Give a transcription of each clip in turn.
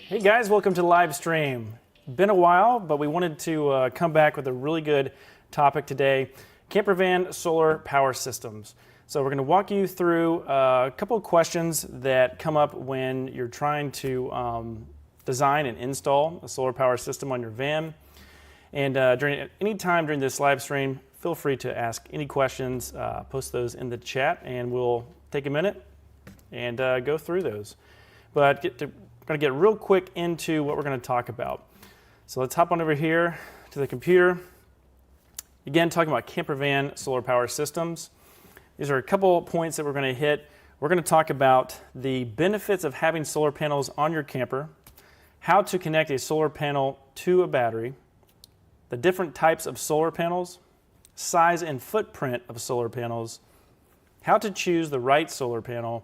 Hey guys, welcome to the live stream. Been a while, but we wanted to come back with a really good topic today, camper van solar power systems. So we're going to walk you through a couple of questions that come up when you're trying to design and install a solar power system on your van. And any time during this live stream, feel free to ask any questions, post those in the chat, and we'll take a minute and go through those. But we're going to get real quick into what we're going to talk about. So let's hop on over here to the computer. Again, talking about camper van solar power systems. These are a couple points that we're going to hit. We're going to talk about the benefits of having solar panels on your camper, how to connect a solar panel to a battery, the different types of solar panels, size and footprint of solar panels, how to choose the right solar panel,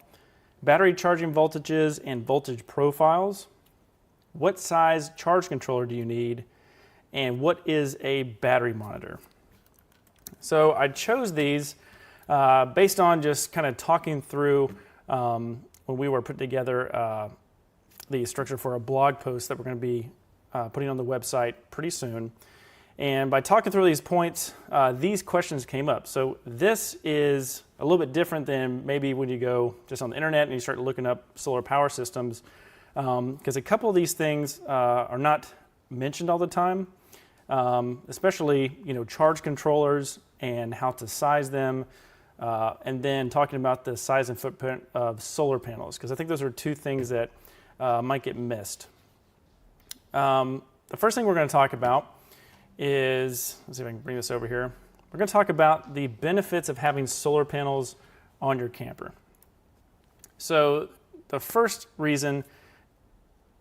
battery charging voltages and voltage profiles, what size charge controller do you need, and what is a battery monitor. So I chose these based on just kind of talking through when we were putting together the structure for a blog post that we're going to be putting on the website pretty soon. And by talking through these points, these questions came up. So this is a little bit different than maybe when you go just on the internet and you start looking up solar power systems, because a couple of these things are not mentioned all the time, especially charge controllers and how to size them, and then talking about the size and footprint of solar panels, because I think those are two things that might get missed. The first thing we're going to talk about is, let's see if I can bring this over here. We're going to talk about the benefits of having solar panels on your camper. So the first reason,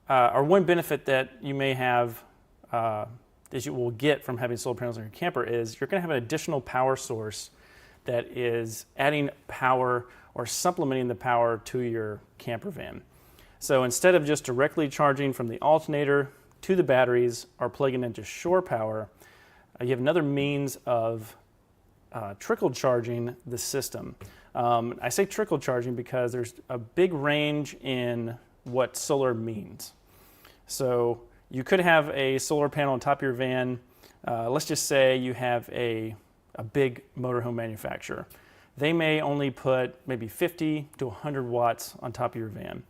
or one benefit that you may have, that you will get from having solar panels on your camper, is you're going to have an additional power source that is adding power or supplementing the power to your camper van. So instead of just directly charging from the alternator to the batteries or plugging into shore power, you have another means of trickle charging the system. I say trickle charging because there's a big range in what solar means. So you could have a solar panel on top of your van. Let's just say you have a big motorhome manufacturer. They may only put maybe 50 to 100 watts on top of your van,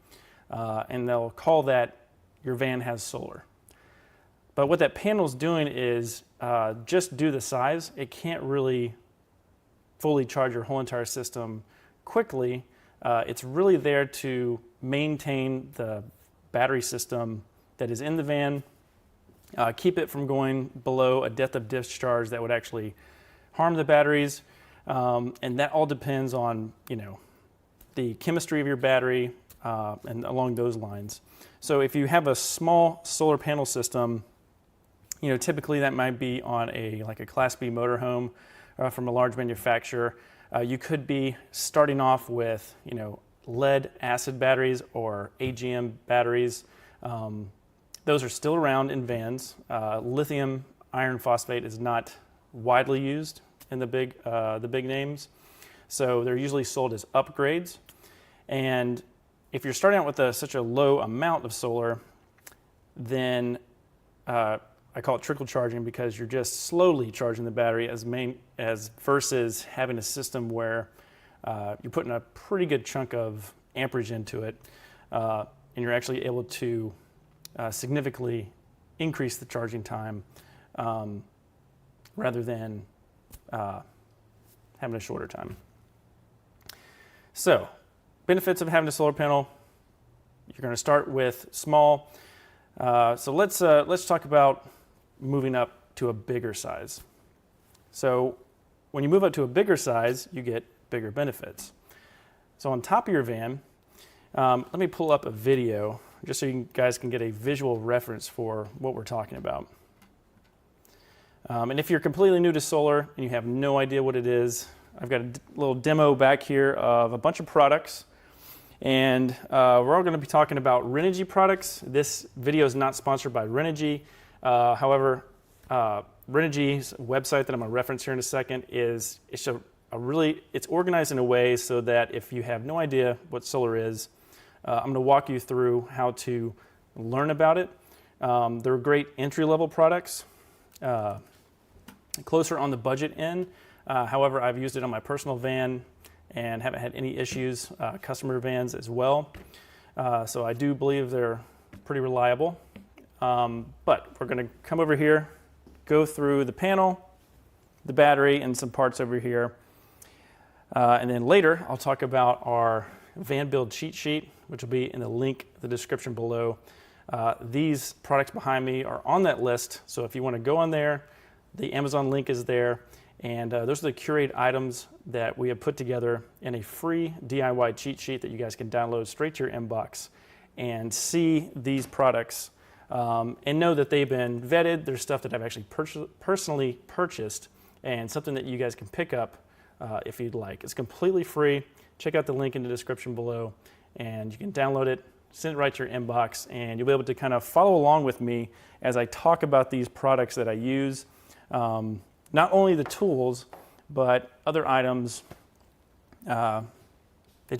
and they'll call that your van has solar. But what that panel is doing is just due to the size, it can't really fully charge your whole entire system quickly. It's really there to maintain the battery system that is in the van, keep it from going below a depth of discharge that would actually harm the batteries, and that all depends on the chemistry of your battery and along those lines. So if you have a small solar panel system, typically that might be on a Class B motorhome from a large manufacturer. You could be starting off with lead acid batteries or AGM batteries. Those are still around in vans. Lithium iron phosphate is not widely used in the big names, so they're usually sold as upgrades. And if you're starting out with such a low amount of solar, then I call it trickle charging because you're just slowly charging the battery as versus having a system where you're putting a pretty good chunk of amperage into it, and you're actually able to significantly increase the charging time rather than having a shorter time. So, benefits of having a solar panel. You're going to start with small. So let's talk about moving up to a bigger size. So when you move up to a bigger size, you get bigger benefits. So on top of your van, let me pull up a video just so you guys can get a visual reference for what we're talking about. And if you're completely new to solar and you have no idea what it is, I've got a little demo back here of a bunch of products. And we're all going to be talking about Renogy products. This video is not sponsored by Renogy. However, Renogy's website that I'm going to reference here in a second it's organized in a way so that if you have no idea what solar is, I'm going to walk you through how to learn about it. They're great entry-level products, closer on the budget end. However, I've used it on my personal van and haven't had any issues, customer vans as well. So I do believe they're pretty reliable. But we're going to come over here, go through the panel, the battery, and some parts over here. And then later, I'll talk about our van build cheat sheet, which will be in the link in the description below. These products behind me are on that list, so if you want to go on there, the Amazon link is there, and those are the curated items that we have put together in a free DIY cheat sheet that you guys can download straight to your inbox and see these products and know that they've been vetted. There's stuff that I've actually personally purchased and something that you guys can pick up if you'd like. It's completely free. Check out the link in the description below, and you can download it, send it right to your inbox, and you'll be able to kind of follow along with me as I talk about these products that I use. Not only the tools, but other items that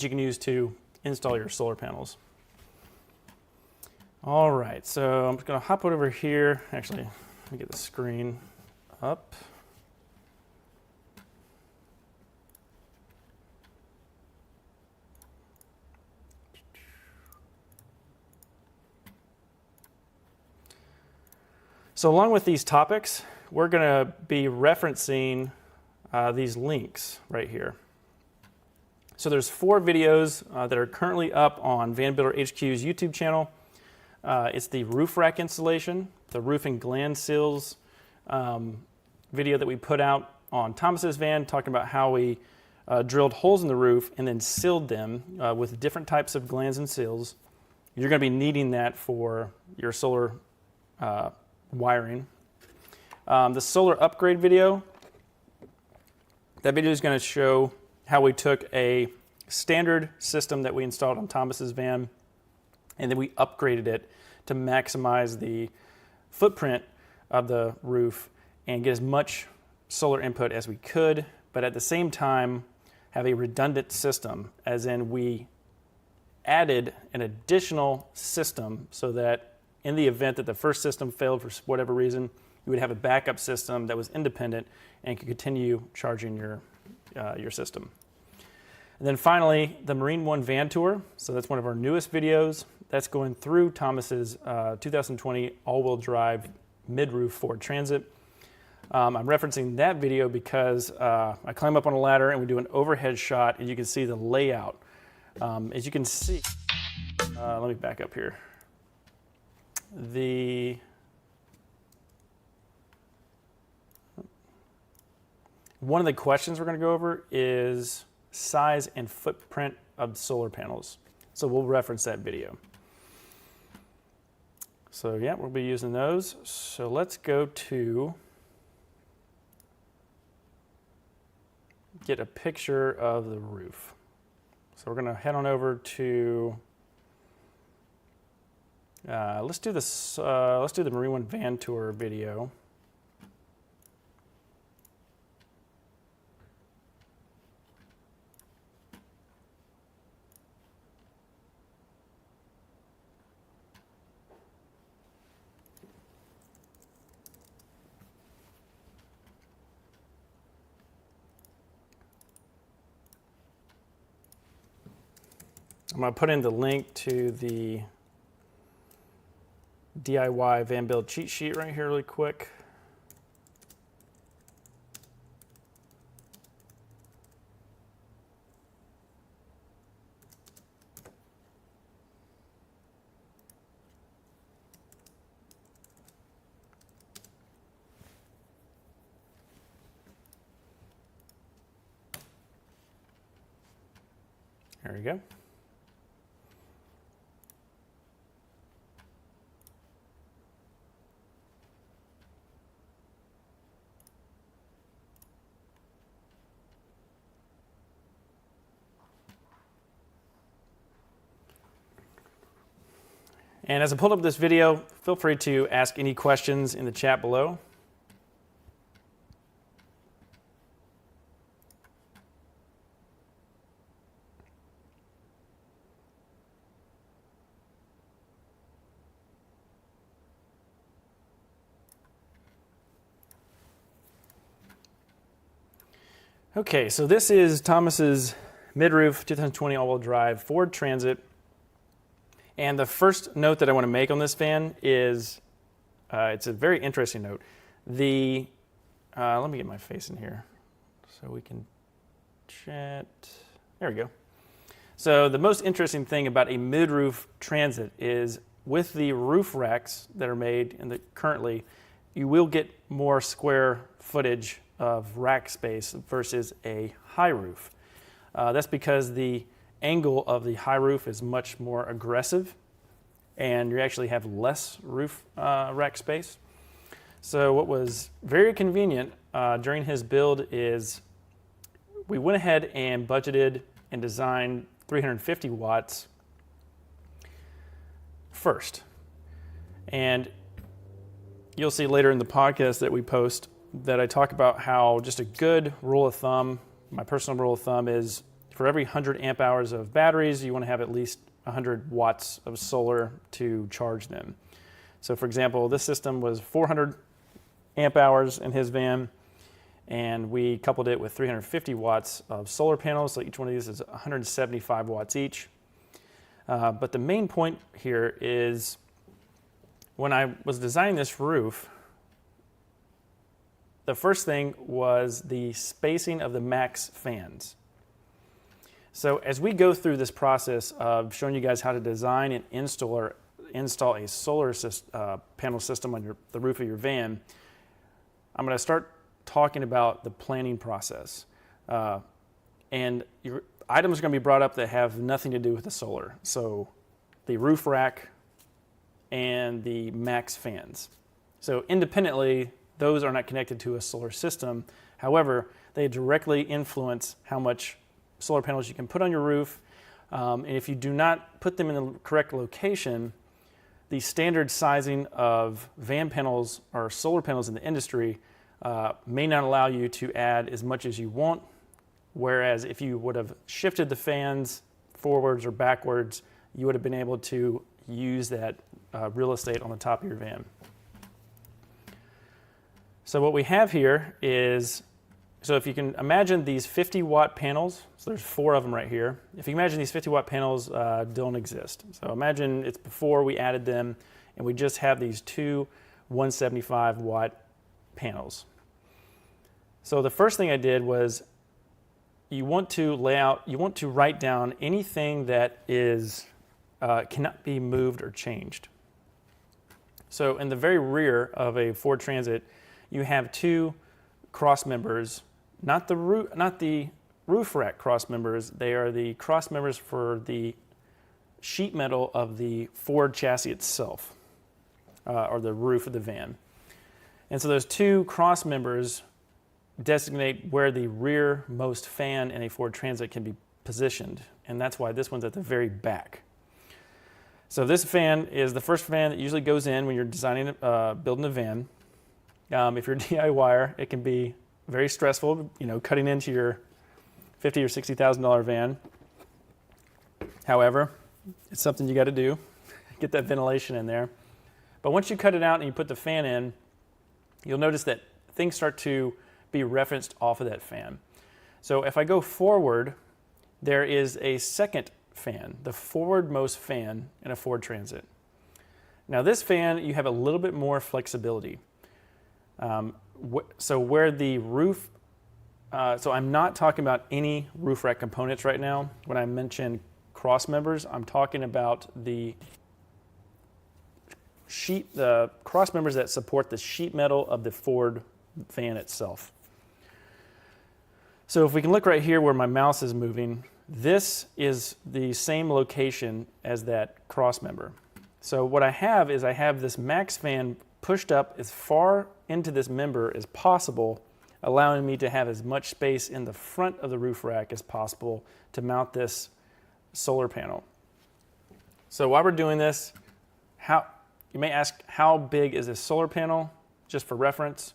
you can use to install your solar panels. All right, so I'm just going to hop over here. Actually, let me get the screen up. So along with these topics, we're going to be referencing these links right here. So there's 4 videos that are currently up on Van Builder HQ's YouTube channel. It's the roof rack installation, the roof and gland seals video that we put out on Thomas's van, talking about how we drilled holes in the roof and then sealed them with different types of glands and seals. You're going to be needing that for your solar wiring. The solar upgrade video, that video is going to show how we took a standard system that we installed on Thomas's van and then we upgraded it to maximize the footprint of the roof and get as much solar input as we could, but at the same time have a redundant system, as in we added an additional system so that in the event that the first system failed for whatever reason, you would have a backup system that was independent and could continue charging your system. And then finally, the Marine One van tour. So that's one of our newest videos. That's going through Thomas's 2020 all-wheel drive mid-roof Ford Transit. I'm referencing that video because I climb up on a ladder and we do an overhead shot, and you can see the layout. As you can see, let me back up here. One of the questions we're going to go over is size and footprint of solar panels. So we'll reference that video. So yeah, we'll be using those. So let's go to get a picture of the roof. So we're going to head on over to let's do the Marine One van tour video. I'm going to put in the link to the DIY van build cheat sheet right here really quick. There we go. And as I pulled up this video, feel free to ask any questions in the chat below. Okay, so this is Thomas's mid-roof 2020 all-wheel drive Ford Transit. And the first note that I want to make on this van is, it's a very interesting note. Let me get my face in here so we can chat. There we go. So the most interesting thing about a mid-roof Transit is with the roof racks that are made currently, you will get more square footage of rack space versus a high roof. That's because the angle of the high roof is much more aggressive and you actually have less roof rack space. So what was very convenient during his build is we went ahead and budgeted and designed 350 watts first. And you'll see later in the podcast that we post that I talk about how just a good rule of thumb, my personal rule of thumb is for every 100 amp hours of batteries, you want to have at least 100 watts of solar to charge them. So for example, this system was 400 amp hours in his van, and we coupled it with 350 watts of solar panels. So each one of these is 175 watts each. But the main point here is when I was designing this roof, the first thing was the spacing of the max fans. So as we go through this process of showing you guys how to design and install a solar panel system on the roof of your van, I'm going to start talking about the planning process. And your items are going to be brought up that have nothing to do with the solar. So the roof rack and the max fans. So independently, those are not connected to a solar system. However, they directly influence how much solar panels you can put on your roof. And if you do not put them in the correct location, the standard sizing of van panels or solar panels in the industry may not allow you to add as much as you want. Whereas if you would have shifted the fans forwards or backwards, you would have been able to use that real estate on the top of your van. So what we have here is, so if you can imagine these 50 watt panels, so there's 4 of them right here. If you imagine these 50 watt panels don't exist. So imagine it's before we added them and we just have these 2 175 watt panels. So the first thing I did was you want to write down anything that is cannot be moved or changed. So in the very rear of a Ford Transit, you have 2 cross members, not the roof rack cross members. They are the cross members for the sheet metal of the Ford chassis itself, or the roof of the van. And so those 2 cross members designate where the rearmost fan in a Ford Transit can be positioned, and that's why this one's at the very back. So this fan is the first fan that usually goes in when you're designing, building a van. If you're a DIYer, it can be very stressful, cutting into your $50,000 or $60,000 van. However, it's something you got to do, get that ventilation in there. But once you cut it out and you put the fan in, you'll notice that things start to be referenced off of that fan. So if I go forward, there is a second fan, the forwardmost fan in a Ford Transit. Now this fan, you have a little bit more flexibility. So where the roof, so I'm not talking about any roof rack components right now. When I mention cross members, I'm talking about the cross members that support the sheet metal of the Ford van itself. So if we can look right here where my mouse is moving, this is the same location as that cross member. So what I have is this max fan pushed up as far into this member as possible, allowing me to have as much space in the front of the roof rack as possible to mount this solar panel. So while we're doing this, you may ask, how big is this solar panel? Just for reference,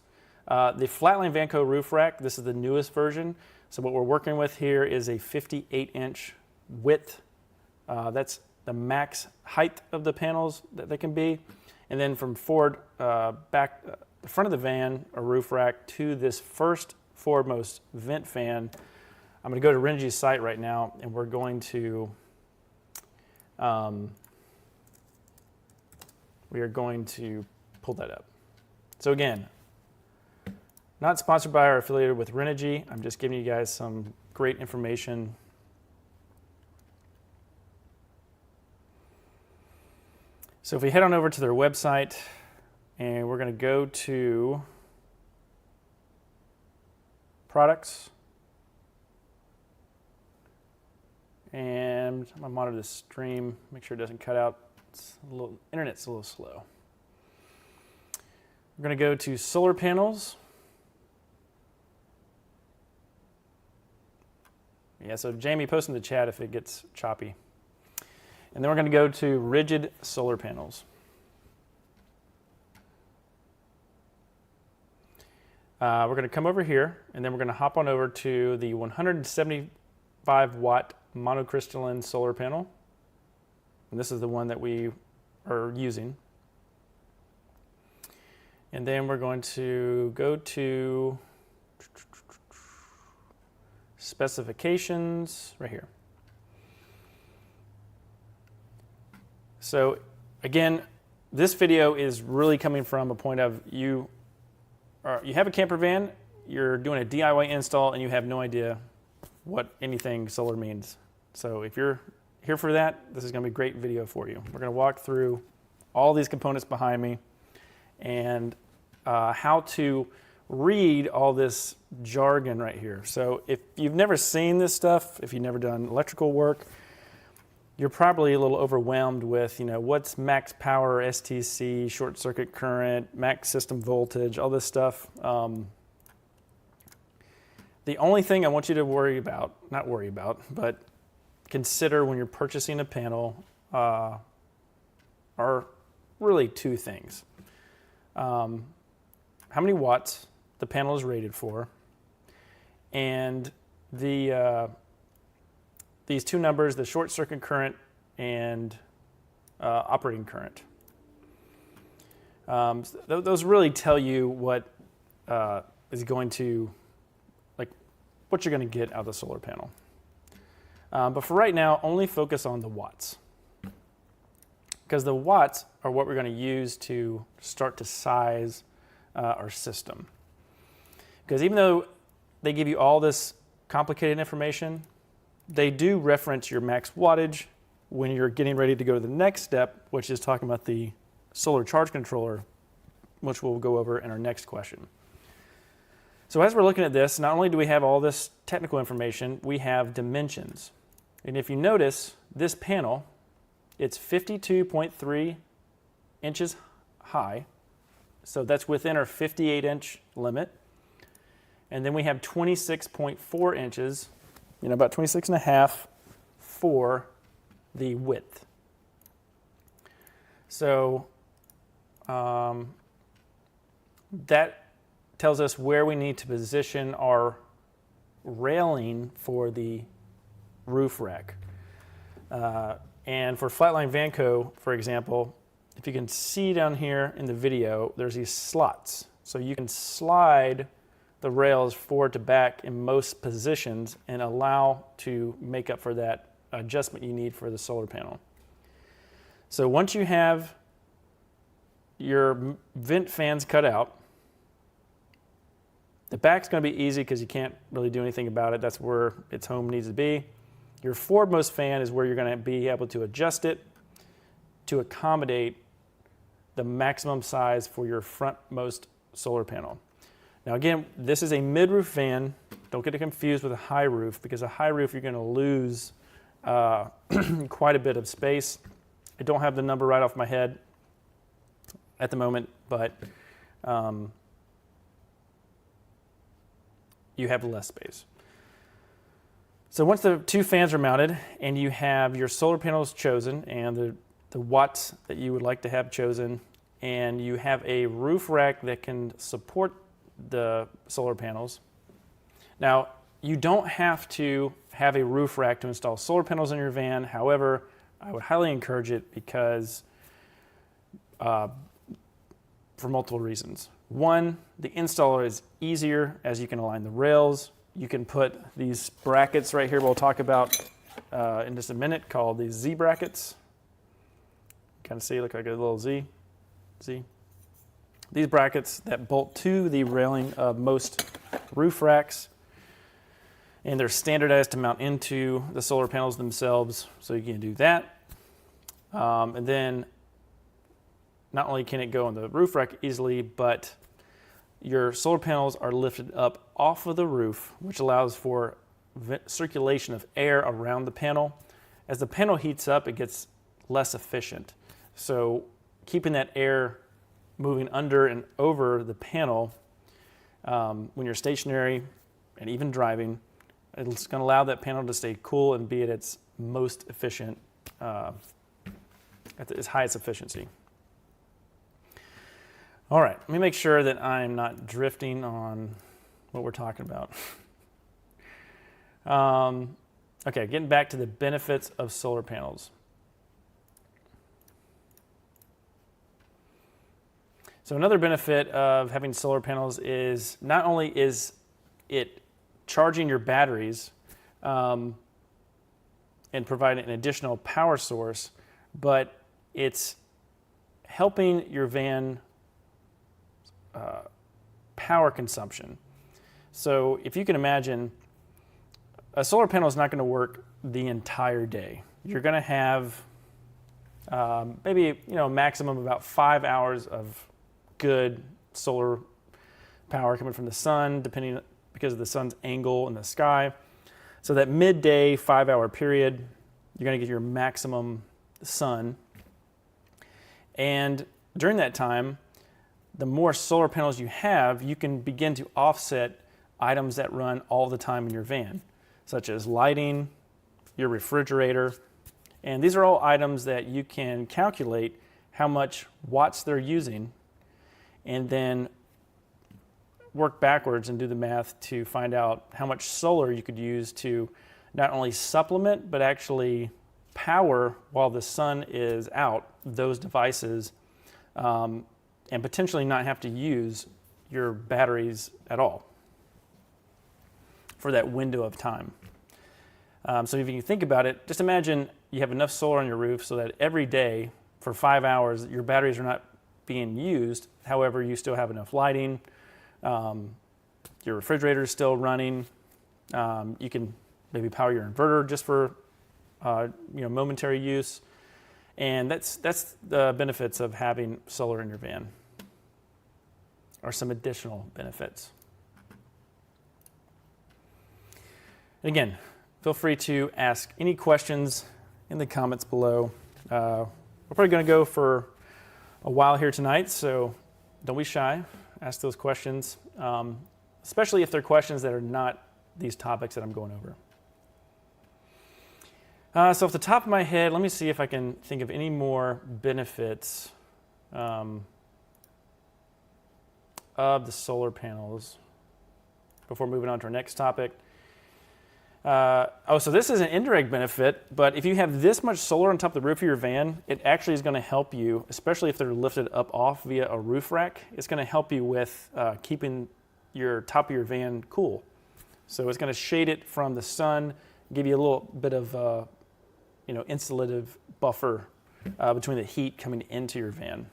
the Flatline Vanco roof rack, this is the newest version. So what we're working with here is a 58-inch width. That's the max height of the panels that they can be. And then from forward, back the front of the van or roof rack to this first foremost vent fan. I'm going to go to Renogy's site right now, and we're going to pull that up. So again, not sponsored by or affiliated with Renogy. I'm just giving you guys some great information. So if we head on over to their website, and we're going to go to products, and I'm going to monitor the stream, make sure it doesn't cut out. Internet's a little slow. We're going to go to solar panels. Yeah, so Jamie, post in the chat if it gets choppy. And then we're going to go to rigid solar panels. We're going to come over here, and then we're going to hop on over to the 175 watt monocrystalline solar panel. And this is the one that we are using. And then we're going to go to specifications right here. So again, this video is really coming from a point of you have a camper van, you're doing a DIY install, and you have no idea what anything solar means. So if you're here for that, this is going to be a great video for you. We're going to walk through all these components behind me and how to read all this jargon right here. So if you've never seen this stuff, if you've never done electrical work, you're probably a little overwhelmed with, what's max power, STC, short circuit current, max system voltage, all this stuff. The only thing I want you to but consider when you're purchasing a panel are really two things. How many watts the panel is rated for, and these two numbers, the short circuit current and operating current. Those really tell you what is going to, what you're going to get out of the solar panel. But for right now, only focus on the watts, because the watts are what we're going to use to start to size our system. Because even though they give you all this complicated information, they do reference your max wattage when you're getting ready to go to the next step, which is talking about the solar charge controller, which we'll go over in our next question. So as we're looking at this, not only do we have all this technical information, we have dimensions. And if you notice, this panel, it's 52.3 inches high. So that's within our 58-inch limit. And then we have 26.4 inches, about 26 and a half for the width. So that tells us where we need to position our railing for the roof rack. And for Flatline Vanco, for example, if you can see down here in the video, there's these slots. So you can slide the rails forward to back in most positions and allow to make up for that adjustment you need for the solar panel. So once you have your vent fans cut out, the back's going to be easy because you can't really do anything about it. That's where its home needs to be. Your forwardmost fan is where you're going to be able to adjust it to accommodate the maximum size for your frontmost solar panel. Now again, this is a mid-roof fan. Don't get it confused with a high roof, because a high roof you're going to lose quite a bit of space. I don't have the number right off my head at the moment, but you have less space. So once the two fans are mounted and you have your solar panels chosen and the watts that you would like to have chosen, and you have a roof rack that can support the solar panels. Now, you don't have to have a roof rack to install solar panels in your van. However, I would highly encourage it because for multiple reasons. One, the installer is easier as you can align the rails. You can put these brackets right here we'll talk about in just a minute called these Z brackets. Kind of see, look like a little Z. These brackets that bolt to the railing of most roof racks, and they're standardized to mount into the solar panels themselves, so you can do that. And then not only can it go on the roof rack easily, but your solar panels are lifted up off of the roof, which allows for circulation of air around the panel. As the panel heats up, it gets less efficient. So keeping that air moving under and over the panel when you're stationary and even driving, it's going to allow that panel to stay cool and be at its most efficient, at its highest efficiency. All right, let me make sure that I'm not drifting on what we're talking about. Okay, getting back to the benefits of solar panels. So another benefit of having solar panels is not only is it charging your batteries and providing an additional power source, but it's helping your van power consumption. So if you can imagine, a solar panel is not going to work the entire day. You're going to have maybe maximum about 5 hours of good solar power coming from the sun, because of the sun's angle in the sky. So that midday 5-hour period, you're going to get your maximum sun. And during that time, the more solar panels you have, you can begin to offset items that run all the time in your van, such as lighting, your refrigerator. And these are all items that you can calculate how much watts they're using and then work backwards and do the math to find out how much solar you could use to not only supplement but actually power while the sun is out those devices, and potentially not have to use your batteries at all for that window of time. So if you think about it, just imagine you have enough solar on your roof so that every day for 5 hours your batteries are not being used. However, you still have enough lighting. Your refrigerator is still running. You can maybe power your inverter just for momentary use. And that's the benefits of having solar in your van, or some additional benefits. And again, feel free to ask any questions in the comments below. We're probably going to go for a while here tonight, so don't be shy. Ask those questions, especially if they're questions that are not these topics that I'm going over. So off the top of my head, let me see if I can think of any more benefits of the solar panels before moving on to our next topic. So this is an indirect benefit, but if you have this much solar on top of the roof of your van, it actually is going to help you, especially if they're lifted up off via a roof rack. It's going to help you with keeping your top of your van cool. So it's going to shade it from the sun, give you a little bit of insulative buffer between the heat coming into your van.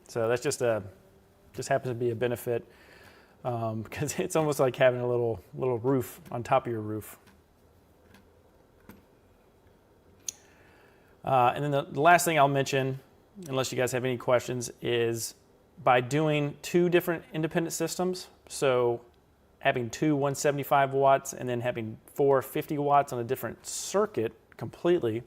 So that's just happens to be a benefit because it's almost like having a little roof on top of your roof. And then the last thing I'll mention, unless you guys have any questions, is by doing 2 different independent systems, so having 2 175 watts and then having 4 50 watts on a different circuit completely,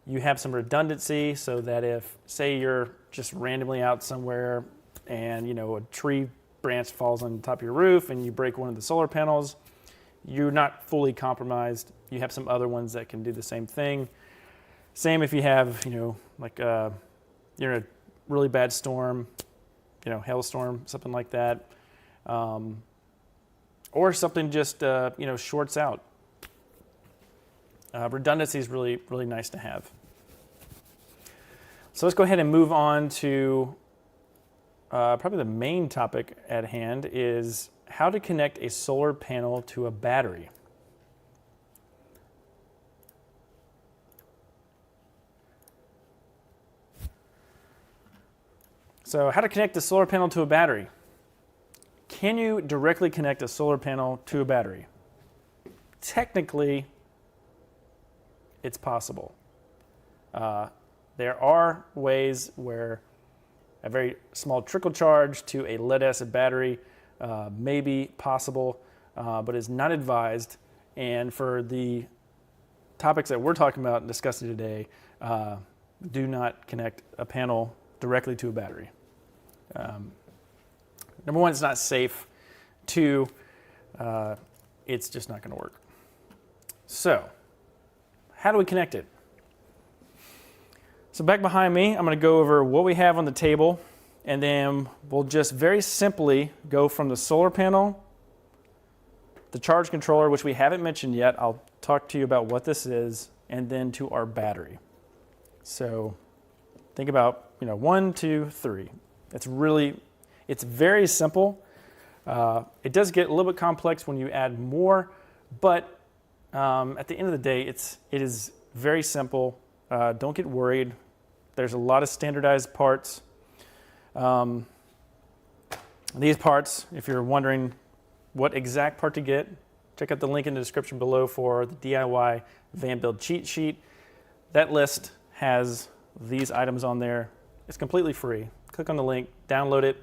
you have some redundancy so that if, say, you're just randomly out somewhere and a tree branch falls on top of your roof and you break one of the solar panels, you're not fully compromised. You have some other ones that can do the same thing. Same if you have, you're in a really bad storm, hailstorm, something like that, or something just, shorts out. Redundancy is really, really nice to have. So let's go ahead and move on to probably the main topic at hand is how to connect a solar panel to a battery. So how to connect a solar panel to a battery. Can you directly connect a solar panel to a battery? Technically, it's possible. There are ways where a very small trickle charge to a lead-acid battery may be possible, but is not advised. And for the topics that we're talking about and discussing today, do not connect a panel directly to a battery. Number one, it's not safe. Two, it's just not going to work. So, how do we connect it? So back behind me, I'm going to go over what we have on the table, and then we'll just very simply go from the solar panel, the charge controller, which we haven't mentioned yet. I'll talk to you about what this is, and then to our battery. So think about, 1, 2, 3. It's very simple. It does get a little bit complex when you add more, but at the end of the day, it is very simple. Don't get worried. There's a lot of standardized parts. These parts, if you're wondering what exact part to get, check out the link in the description below for the DIY van build cheat sheet. That list has these items on there. It's completely free. Click on the link, download it.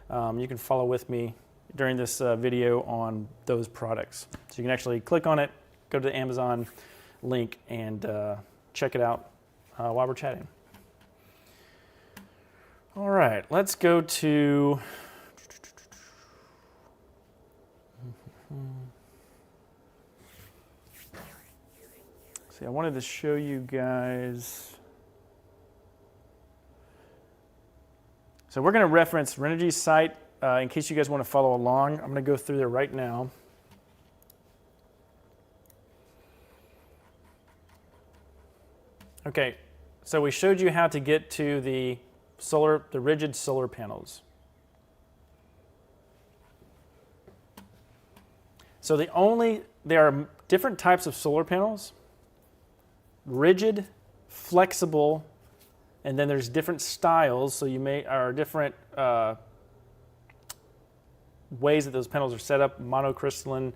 You can follow with me during this video on those products. So you can actually click on it, go to the Amazon link, and check it out while we're chatting. All right, let's go to see, I wanted to show you guys. So we're going to reference Renergy's site in case you guys want to follow along. I'm going to go through there right now. Okay, so we showed you how to get to the rigid solar panels. So there are different types of solar panels: rigid, flexible, and then there's different styles. So different ways that those panels are set up: monocrystalline,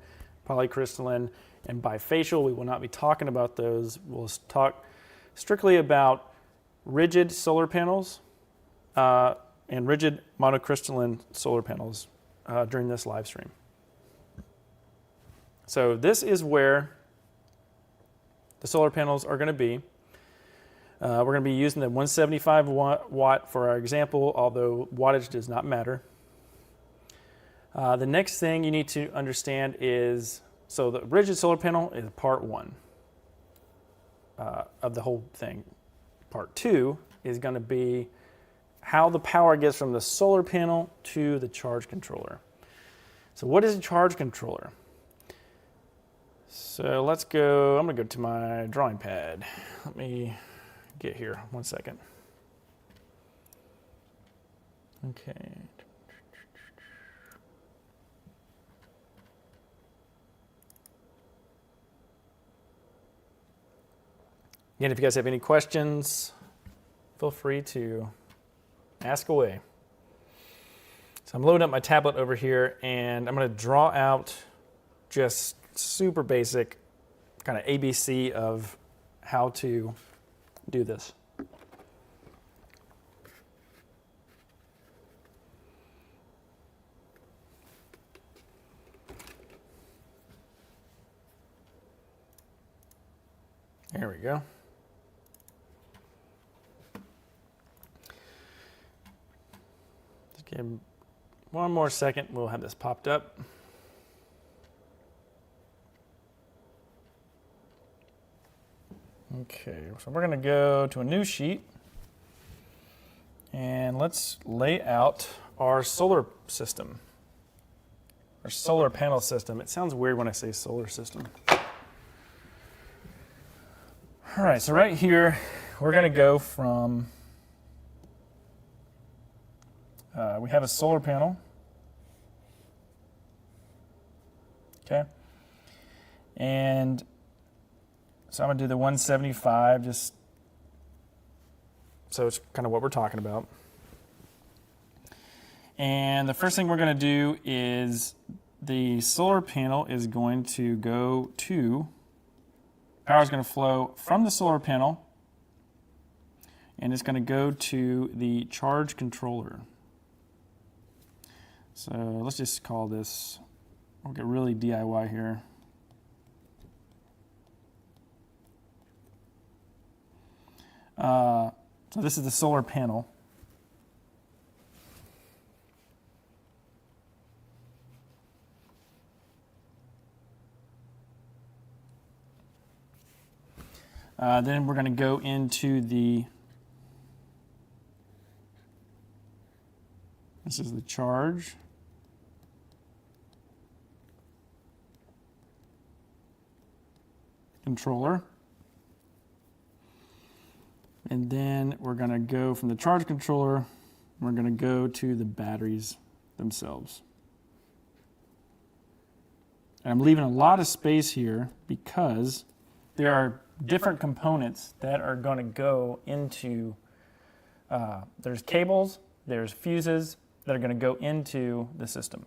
polycrystalline, and bifacial. We will not be talking about those. We'll talk strictly about rigid solar panels and rigid monocrystalline solar panels during this live stream. So this is where the solar panels are going to be. We're going to be using the 175 watt for our example, although wattage does not matter. The next thing you need to understand is, so the rigid solar panel is part one of the whole thing. Part two is going to be how the power gets from the solar panel to the charge controller. So what is a charge controller? So let's go, I'm going to go to my drawing pad. Let me get here, 1 second. Okay. Again, if you guys have any questions, feel free to ask away. So I'm loading up my tablet over here, and I'm going to draw out just super basic kind of ABC of how to do this. There we go. Just give one more second, we'll have this popped up. Okay, so we're going to go to a new sheet, and let's lay out our solar system, our solar panel system. It sounds weird when I say solar system. All right, so right here, we're going to go from we have a solar panel. Okay. And so I'm going to do the 175, just so it's kind of what we're talking about. And the first thing we're going to do is the solar panel is going to go to, power is going to flow from the solar panel, and it's going to go to the charge controller. So let's just call this, we'll get really DIY here. So this is the solar panel. Then we're going to go into this is the charge. Controller. And then we're going to go from the charge controller, we're going to go to the batteries themselves. And I'm leaving a lot of space here because there are different components that are going to go into, there's cables, there's fuses that are going to go into the system.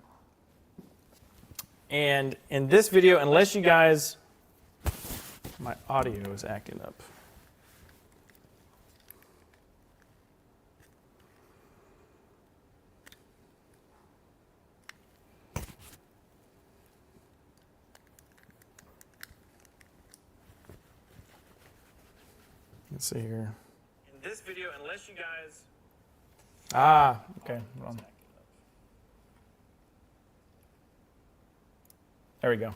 And in this video, unless you guys, my audio is acting up. Let's see here. In this video, unless you guys... okay, wrong. There we go.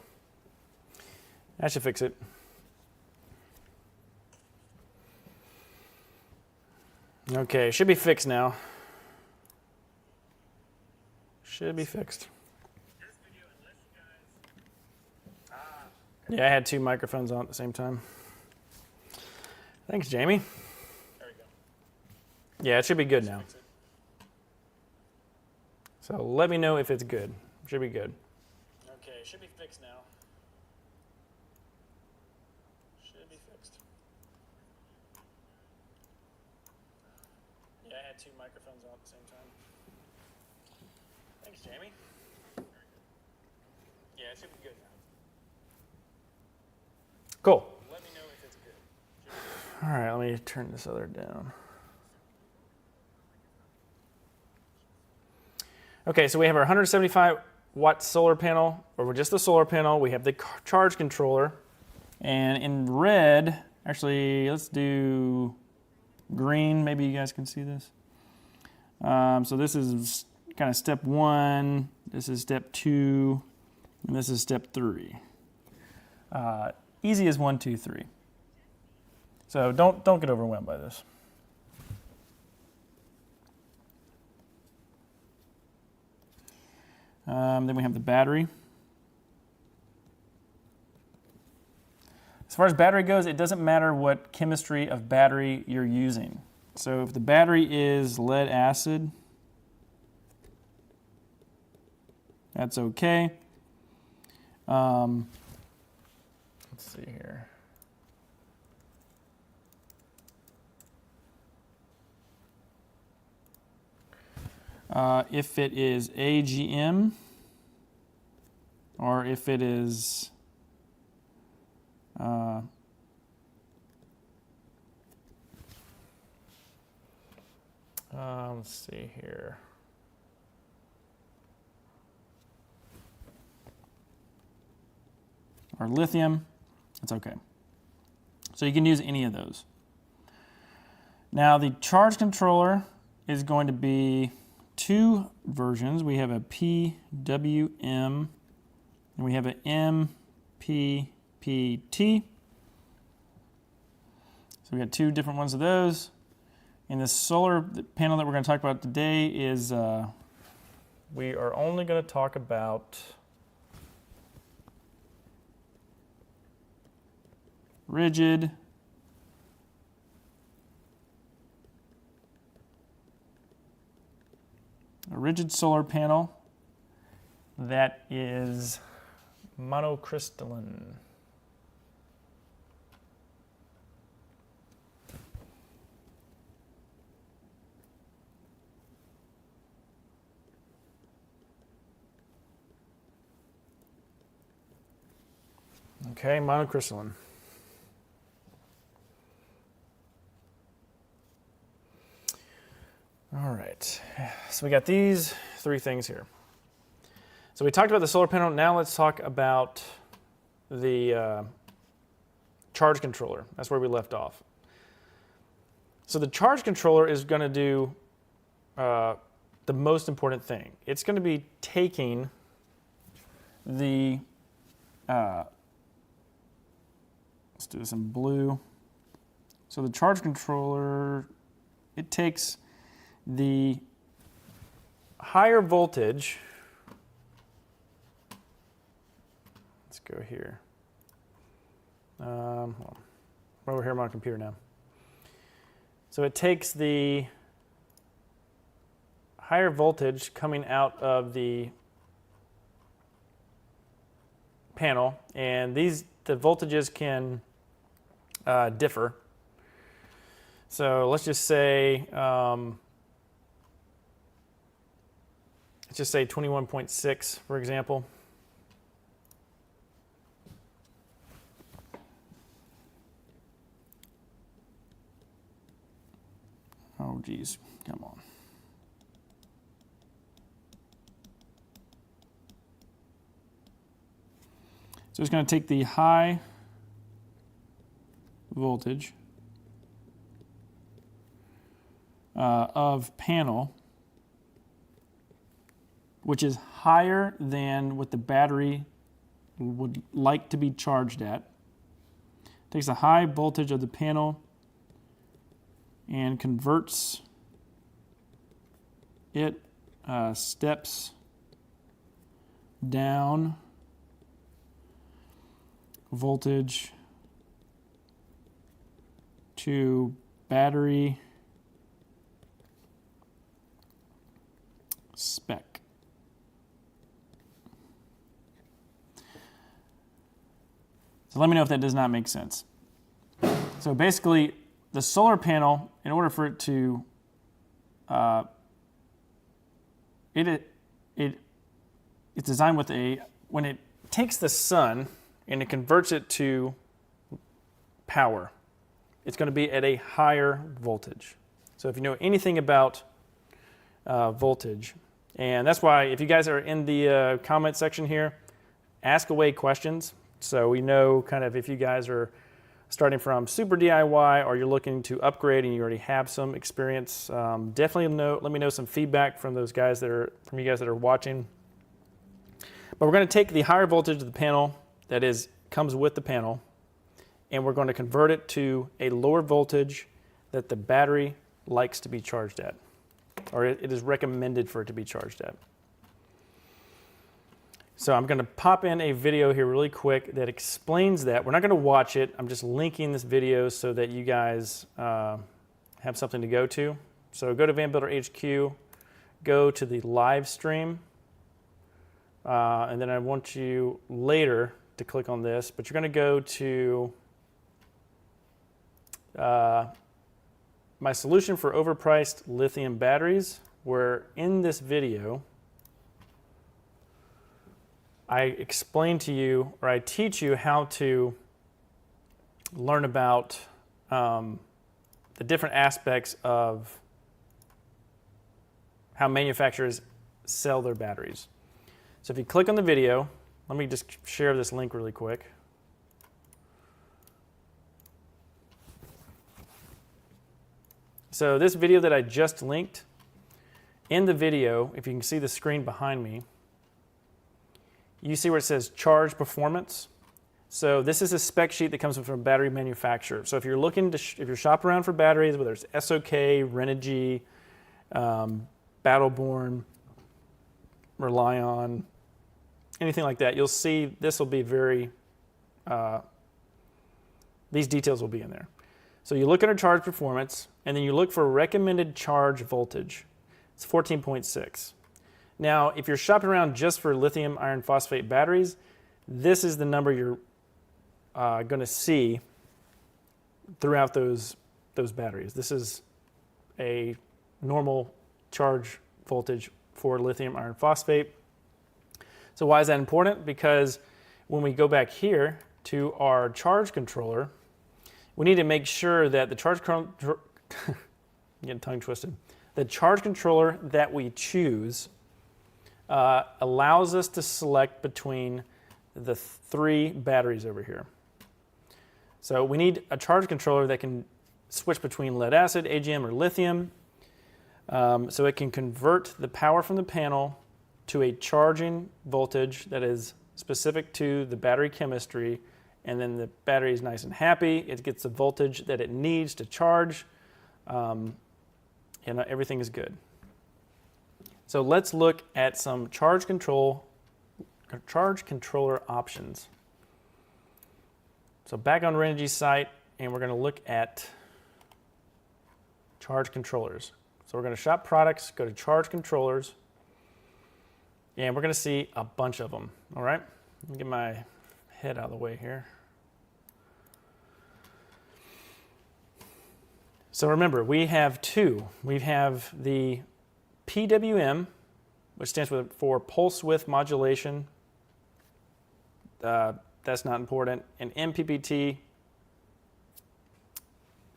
That should fix it. Okay, should be fixed now. Should be fixed. Yeah, I had two microphones on at the same time. Thanks, Jamie. There we go. Yeah, it should be good now. So let me know if it's good. Should be good. Okay, it should be fixed now. Should be fixed. Yeah, I had two microphones on at the same time. Thanks, Jamie. Yeah, it should be good now. Cool. Let me know if it's good. All right, let me turn this other down. Okay, so we have our 175 watt solar panel, or just the solar panel. We have the charge controller. And in red, actually, let's do green. Maybe you guys can see this. So this is kind of step 1. This is step 2. And this is step 3. Easy as 1, 2, 3. So don't get overwhelmed by this. Then we have the battery. As far as battery goes, it doesn't matter what chemistry of battery you're using. So if the battery is lead acid, that's okay. Let's see here. If it is AGM, or if it is let's see here. Or lithium, it's okay. So you can use any of those. Now the charge controller is going to be 2 versions. We have a PWM and we have an MPPT. So we got 2 different ones of those. And the solar panel that we're going to talk about today is, we are only going to talk about rigid, a rigid solar panel that is monocrystalline. Okay, monocrystalline. All right, so we got these three things here. So we talked about the solar panel. Now let's talk about the charge controller. That's where we left off. So the charge controller is going to do the most important thing. It's going to be taking the, let's do this in blue. So the charge controller, it takes the higher voltage. Let's go here. Well, we're over here on my computer now. So it takes the higher voltage coming out of the panel, and the voltages can differ. So let's just say 21.6, for example. Oh, geez, come on. So it's going to take the high voltage of panel, which is higher than what the battery would like to be charged at. Takes the high voltage of the panel and converts it steps down voltage to battery spec. So let me know if that does not make sense. So basically, the solar panel, in order for it to, it's designed with when it takes the sun and it converts it to power, it's going to be at a higher voltage. So if you know anything about voltage, and that's why if you guys are in the comment section here, ask away questions so we know kind of if you guys are starting from super DIY or you're looking to upgrade and you already have some experience. Definitely let me know some feedback from you guys that are watching. But we're going to take the higher voltage of the panel that comes with the panel, and we're going to convert it to a lower voltage that the battery likes to be charged at, or it is recommended for it to be charged at. So I'm going to pop in a video here really quick that explains that. We're not going to watch it. I'm just linking this video so that you guys have something to go to. So go to Van Builder HQ, go to the live stream, and then I want you later to click on this, but you're going to go to my solution for overpriced lithium batteries, where in this video I explain to you, or I teach you how to learn about the different aspects of how manufacturers sell their batteries. So if you click on the video, let me just share this link really quick. So this video that I just linked, in the video, if you can see the screen behind me, you see where it says charge performance. So this is a spec sheet that comes from a battery manufacturer. So if you're looking to, if you're shopping around for batteries, whether it's SOK, Renogy, Battleborn, Relion, anything like that, you'll see this will be these details will be in there. So you look at our charge performance, and then you look for recommended charge voltage. It's 14.6. Now, if you're shopping around just for lithium iron phosphate batteries, this is the number you're going to see throughout those batteries. This is a normal charge voltage for lithium iron phosphate. So why is that important? Because when we go back here to our charge controller, we need to make sure that the charge controller, getting tongue twisted, the charge controller that we choose allows us to select between the 3 batteries over here. So we need a charge controller that can switch between lead acid, AGM, or lithium, so it can convert the power from the panel to a charging voltage that is specific to the battery chemistry, and then the battery is nice and happy. It gets the voltage that it needs to charge, and everything is good. So let's look at some charge controller options. So back on Renergy's site, and we're going to look at charge controllers. So we're going to shop products, go to charge controllers, and we're going to see a bunch of them. All right, let me get my head out of the way here. So remember, we have 2. We have the PWM, which stands for pulse width modulation. That's not important. And MPPT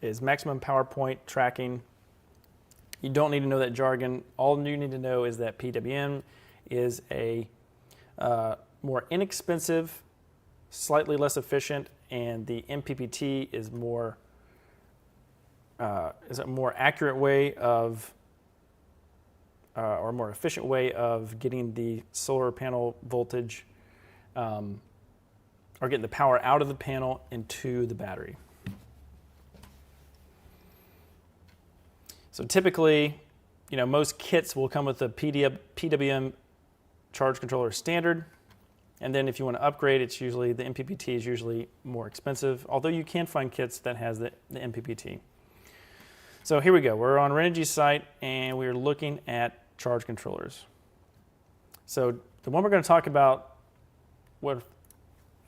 is maximum power point tracking. You don't need to know that jargon. All you need to know is that PWM is a more inexpensive, slightly less efficient, and the MPPT is a more accurate way of, or more efficient way of getting the solar panel voltage, or getting the power out of the panel into the battery. So typically, most kits will come with the PWM charge controller standard, and then if you want to upgrade, it's usually the MPPT is usually more expensive, although you can find kits that has the MPPT. So here we go. We're on Renergy's site, and we're looking at charge controllers. So the one we're going to talk about, what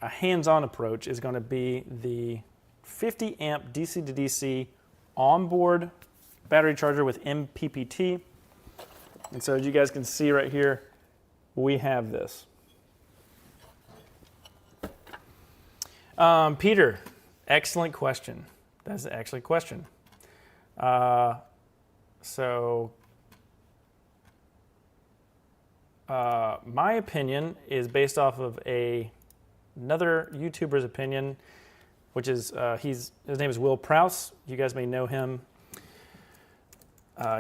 a hands-on approach, is going to be the 50 amp DC to DC onboard battery charger with MPPT. And so as you guys can see right here, we have this. Peter, excellent question. That's an excellent question. My opinion is based off of another YouTuber's opinion, which is his name is Will Prowse. You guys may know him.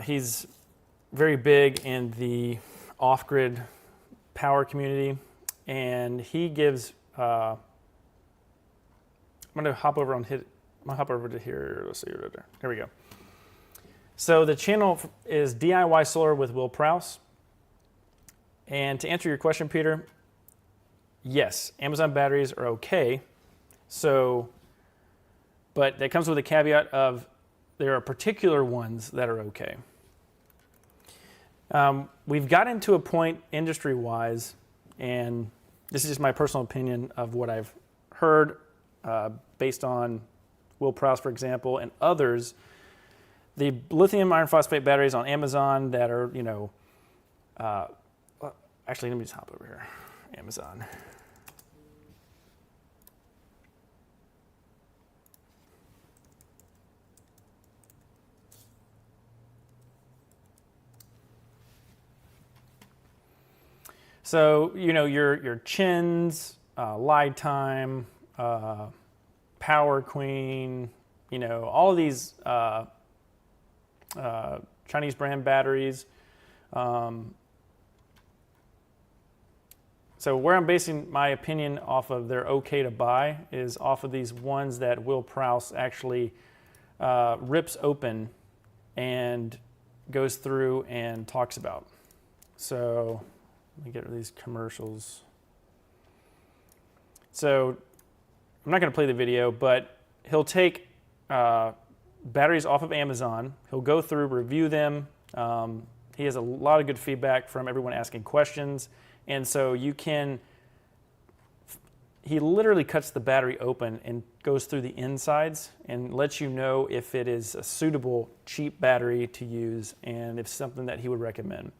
He's very big in the off-grid power community, and he gives. I'm going to hop over to here. Let's see right there. There we go. So the channel is DIY Solar with Will Prowse. And to answer your question, Peter, yes, Amazon batteries are okay. But that comes with a caveat of there are particular ones that are okay. We've gotten to a point industry-wise, and this is just my personal opinion of what I've heard based on Will Prowse, for example, and others. The lithium iron phosphate batteries on Amazon that are, actually, let me just hop over here. Amazon. So, your Chins, Lifetime, Power Queen, all of these Chinese brand batteries. So where I'm basing my opinion off of they're okay to buy is off of these ones that Will Prowse actually rips open and goes through and talks about. So let me get rid of these commercials. So I'm not going to play the video, but he'll take batteries off of Amazon. He'll go through, review them. He has a lot of good feedback from everyone asking questions. And so you can, he literally cuts the battery open and goes through the insides and lets you know if it is a suitable, cheap battery to use and if something that he would recommend.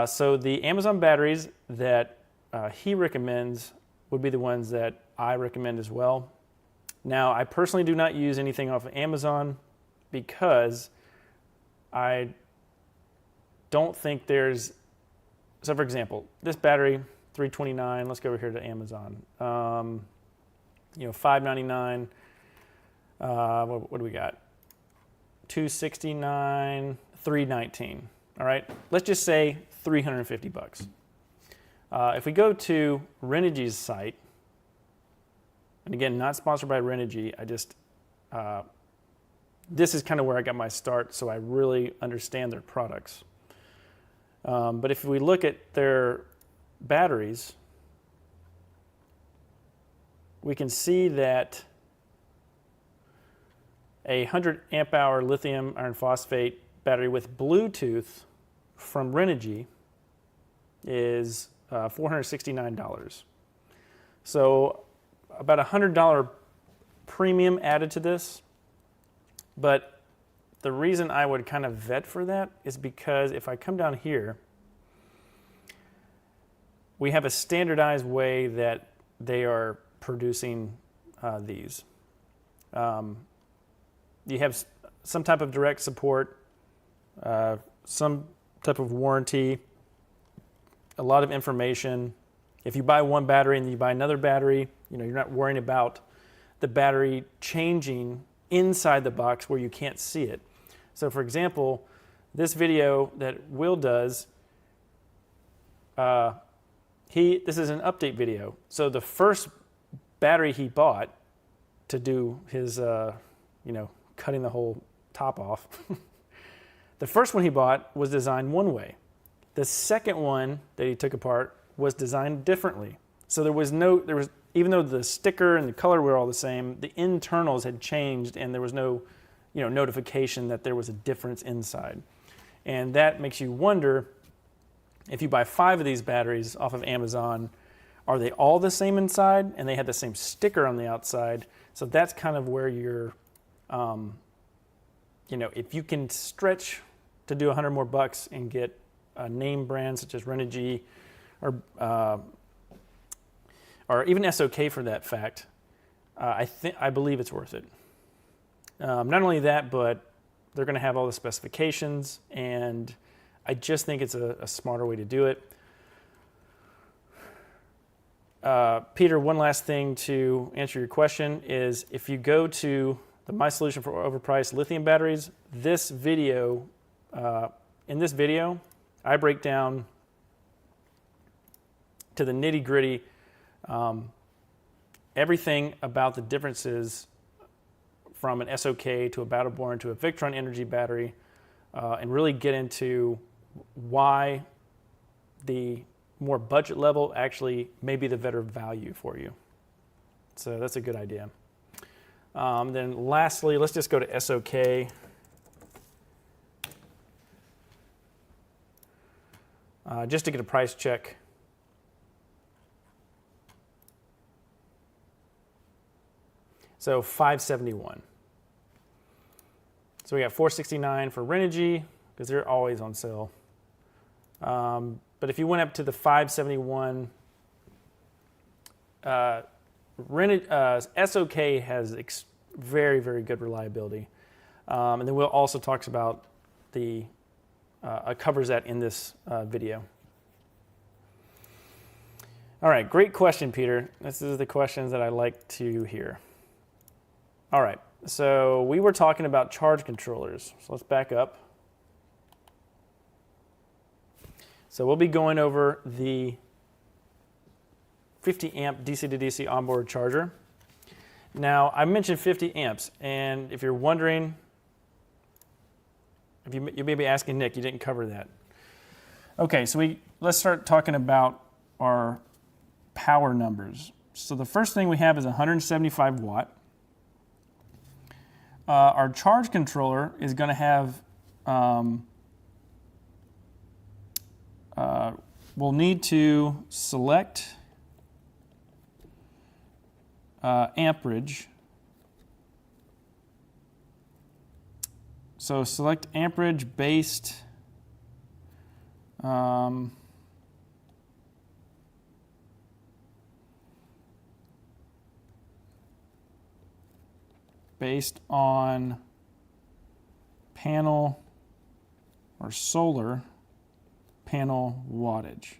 So the Amazon batteries that he recommends would be the ones that I recommend as well. Now, I personally do not use anything off of Amazon because I don't think there's, so for example, this battery, $329, let's go over here to Amazon. $599, what do we got? $269, $319, all right? Let's just say $350. If we go to Renogy's site, and again, not sponsored by Renogy, this is kind of where I got my start, so I really understand their products. But if we look at their batteries, we can see that a 100 amp hour lithium iron phosphate battery with Bluetooth from Renogy is $469. So about $100 premium added to this. But the reason I would kind of vet for that is because if I come down here, we have a standardized way that they are producing these. You have some type of direct support, some type of warranty, a lot of information. If you buy one battery and you buy another battery, you're not worrying about the battery changing inside the box where you can't see it. So for example, this video that Will does, this is an update video. So the first battery he bought to do his, cutting the whole top off, the first one he bought was designed one way. The second one that he took apart was designed differently. So there was even though the sticker and the color were all the same, the internals had changed and there was no, notification that there was a difference inside. And that makes you wonder, if you buy 5 of these batteries off of Amazon, are they all the same inside and they had the same sticker on the outside? So that's kind of where you're, if you can stretch to do $100 more bucks and get a name brand such as Renogy or even SOK for that fact, I believe it's worth it. Not only that, but they're going to have all the specifications, and I just think it's a smarter way to do it. Peter, one last thing to answer your question is if you go to the My Solution for Overpriced Lithium Batteries, in this video, I break down to the nitty-gritty everything about the differences from an SOK to a Battle Born to a Victron Energy battery, and really get into why the more budget level actually may be the better value for you. So that's a good idea. Then lastly, let's just go to SOK. Just to get a price check. So $571. So we got $469 for Renogy because they're always on sale. But if you went up to the $571, SOK has very, very good reliability. And then Will also talks about covers that in this video. All right, great question, Peter. This is the questions that I like to hear. All right, so we were talking about charge controllers. So let's back up. So we'll be going over the 50 amp DC to DC onboard charger. Now, I mentioned 50 amps, and if you're wondering, you may be asking Nick, you didn't cover that. Okay, so let's start talking about our power numbers. So the first thing we have is 175 watt. Our charge controller is going to have we'll need to select amperage. So select amperage based based on panel or solar panel wattage.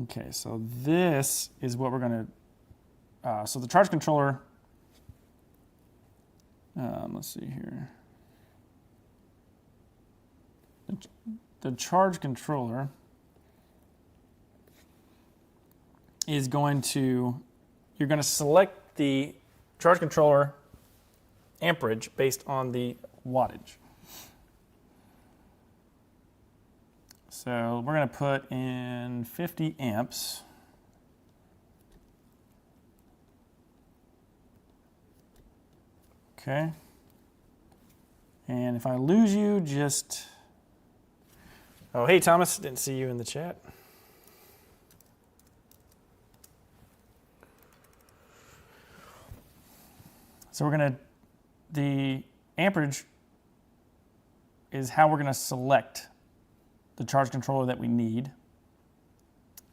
Okay, so this is what we're going to, so the charge controller, let's see here. The charge controller is going to, you're going to select the charge controller amperage based on the wattage. So we're going to put in 50 amps. Okay. And if I lose you, just... Oh, hey, Thomas. Didn't see you in the chat. So we're going to... The amperage is how we're going to select the charge controller that we need.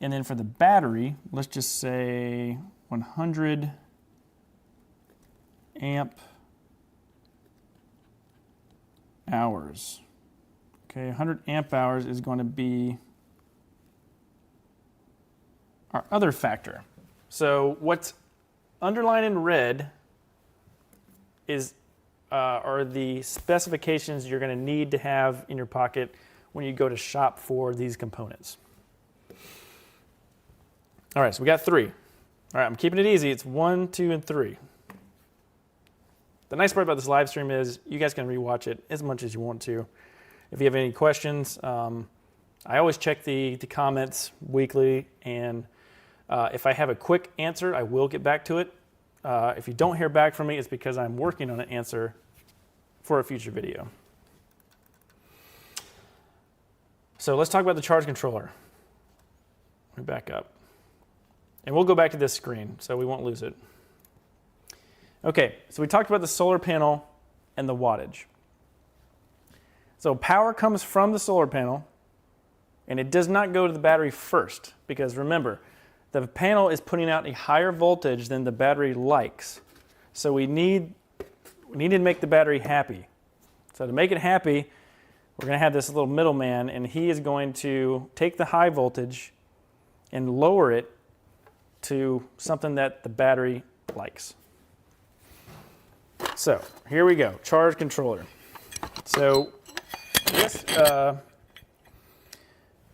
And then for the battery, let's just say 100 amp hours. Okay, 100 amp hours is going to be our other factor. So what's underlined in red is are the specifications you're going to need to have in your pocket when you go to shop for these components. All right, so we got 3. All right, I'm keeping it easy. It's 1, 2, and 3. The nice part about this live stream is you guys can rewatch it as much as you want to. If you have any questions, I always check the comments weekly, and if I have a quick answer, I will get back to it. If you don't hear back from me, it's because I'm working on an answer for a future video. So let's talk about the charge controller. Let me back up. And we'll go back to this screen so we won't lose it. Okay, so we talked about the solar panel and the wattage. So power comes from the solar panel, and it does not go to the battery first, because remember, the panel is putting out a higher voltage than the battery likes. So we need to make the battery happy. So to make it happy, we're going to have this little middleman, and he is going to take the high voltage and lower it to something that the battery likes. So here we go, charge controller. So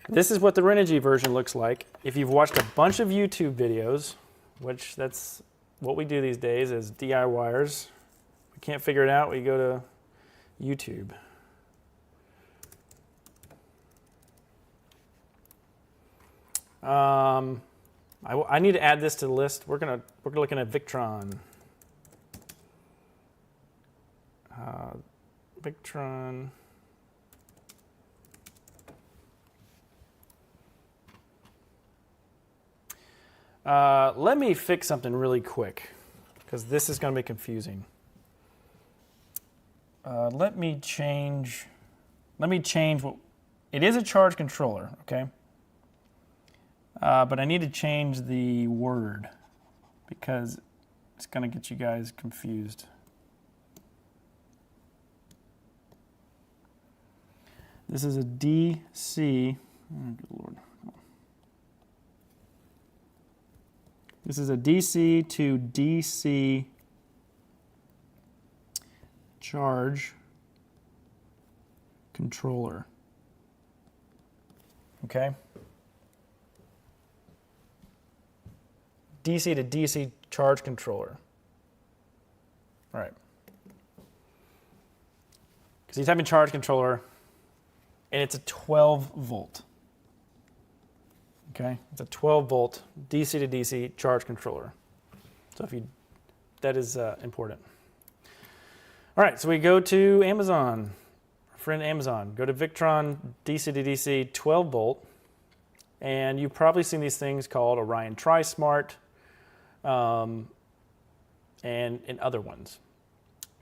this is what the Renogy version looks like. If you've watched a bunch of YouTube videos, which that's what we do these days as DIYers, we can't figure it out, we go to YouTube. I need to add this to the list. We're looking at Victron. Victron. Let me fix something really quick, because this is going to be confusing. Let me change what it is, a charge controller, okay? But I need to change the word because it's going to get you guys confused. This is a DC. Oh, good Lord. This is a DC to DC charge controller. Okay? DC to DC charge controller. All right. Because you type in charge controller, and it's a 12 volt. Okay, it's a 12 volt DC to DC charge controller. So that is important. All right, so we go to Amazon, friend Amazon. Go to Victron DC to DC 12 volt, and you've probably seen these things called Orion Tri-Smart and other ones.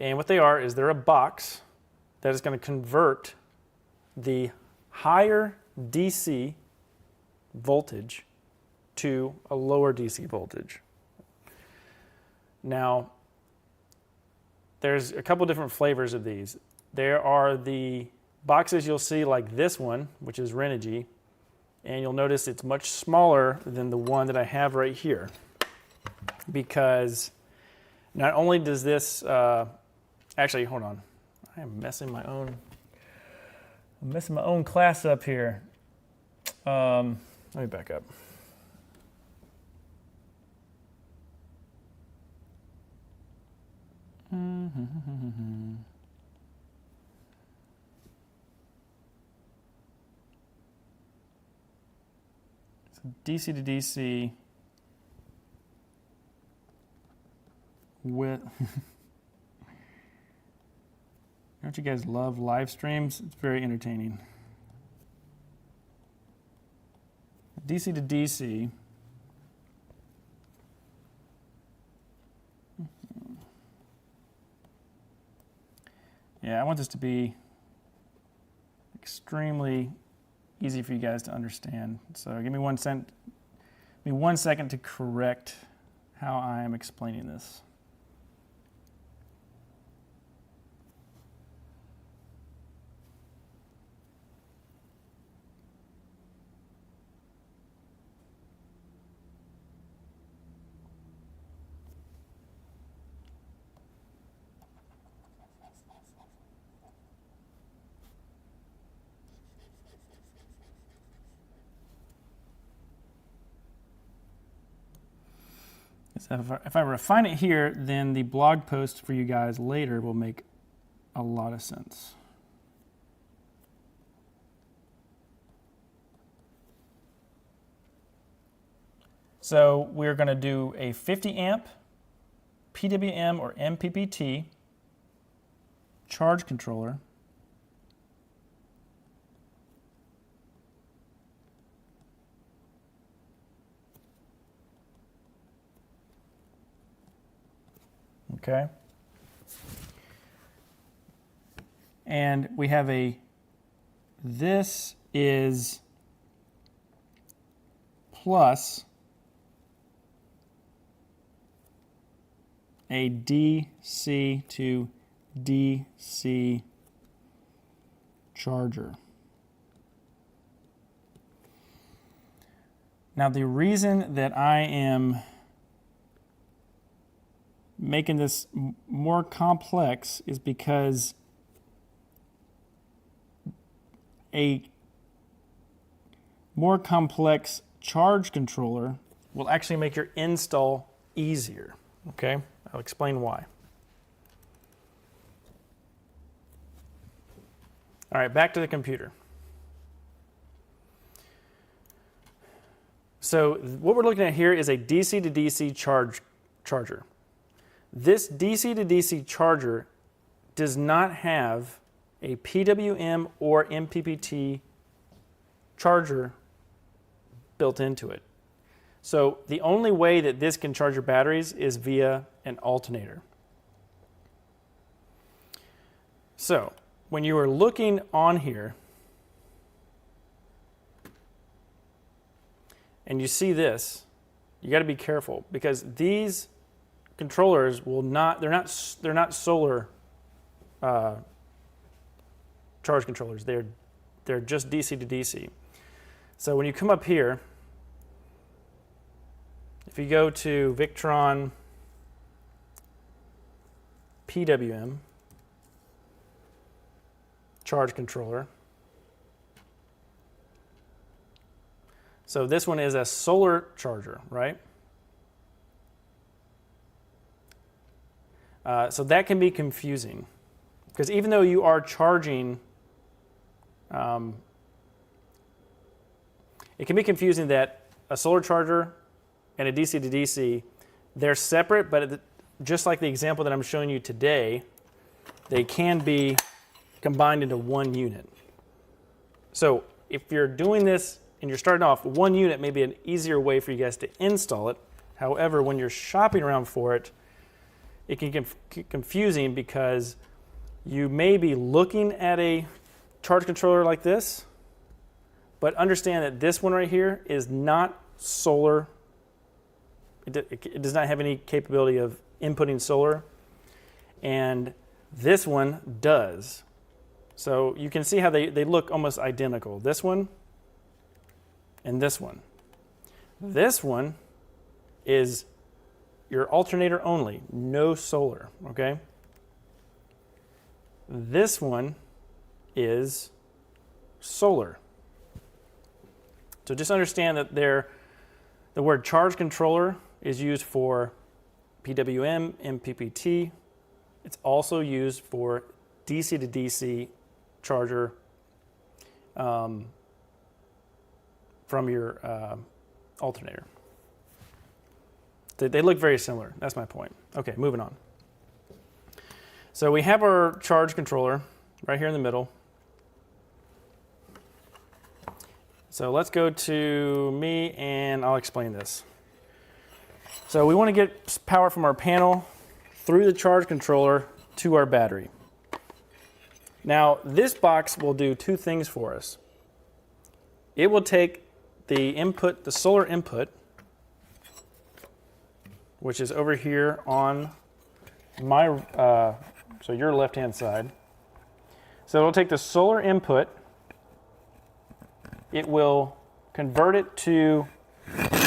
And what they are is they're a box that is going to convert the higher DC voltage to a lower DC voltage. Now, there's a couple different flavors of these. There are the boxes you'll see like this one, which is Renogy, and you'll notice it's much smaller than the one that I have right here, because not only does this, actually, hold on, I am messing my own class up here. Let me back up. So DC to DC with don't you guys love live streams? It's very entertaining. DC to DC. Yeah, I want this to be extremely easy for you guys to understand. So give me 1 second to correct how I am explaining this. So if I refine it here, then the blog post for you guys later will make a lot of sense. So we're going to do a 50 amp PWM or MPPT charge controller. Okay. And we have this is plus a DC to DC charger. Now, the reason that I am making this more complex is because a more complex charge controller will actually make your install easier. Okay, I'll explain why. All right, back to the computer. So what we're looking at here is a DC to DC charger. This DC to DC charger does not have a PWM or MPPT charger built into it. So the only way that this can charge your batteries is via an alternator. So when you are looking on here and you see this, you got to be careful, because these controllers will not, they're not solar charge controllers. They're just DC to DC. So when you come up here, if you go to Victron PWM charge controller, so this one is a solar charger, right? So that can be confusing, because even though you are charging, it can be confusing that a solar charger and a DC to DC, they're separate, but just like the example that I'm showing you today, they can be combined into one unit. So if you're doing this and you're starting off, one unit may be an easier way for you guys to install it. However, when you're shopping around for it, it can get confusing because you may be looking at a charge controller like this, but understand that this one right here is not solar. It does not have any capability of inputting solar, and this one does. So you can see how they look almost identical. This one and this one. This one is your alternator only, no solar, okay? This one is solar. So just understand that the word charge controller is used for PWM, MPPT. It's also used for DC to DC charger from your alternator. They look very similar. That's my point. Okay, moving on. So we have our charge controller right here in the middle. So let's go to me and I'll explain this. So we want to get power from our panel through the charge controller to our battery. Now this box will do two things for us. It will take the input, the solar input, which is over here on my, so your left-hand side. So it'll take the solar input, it will convert it to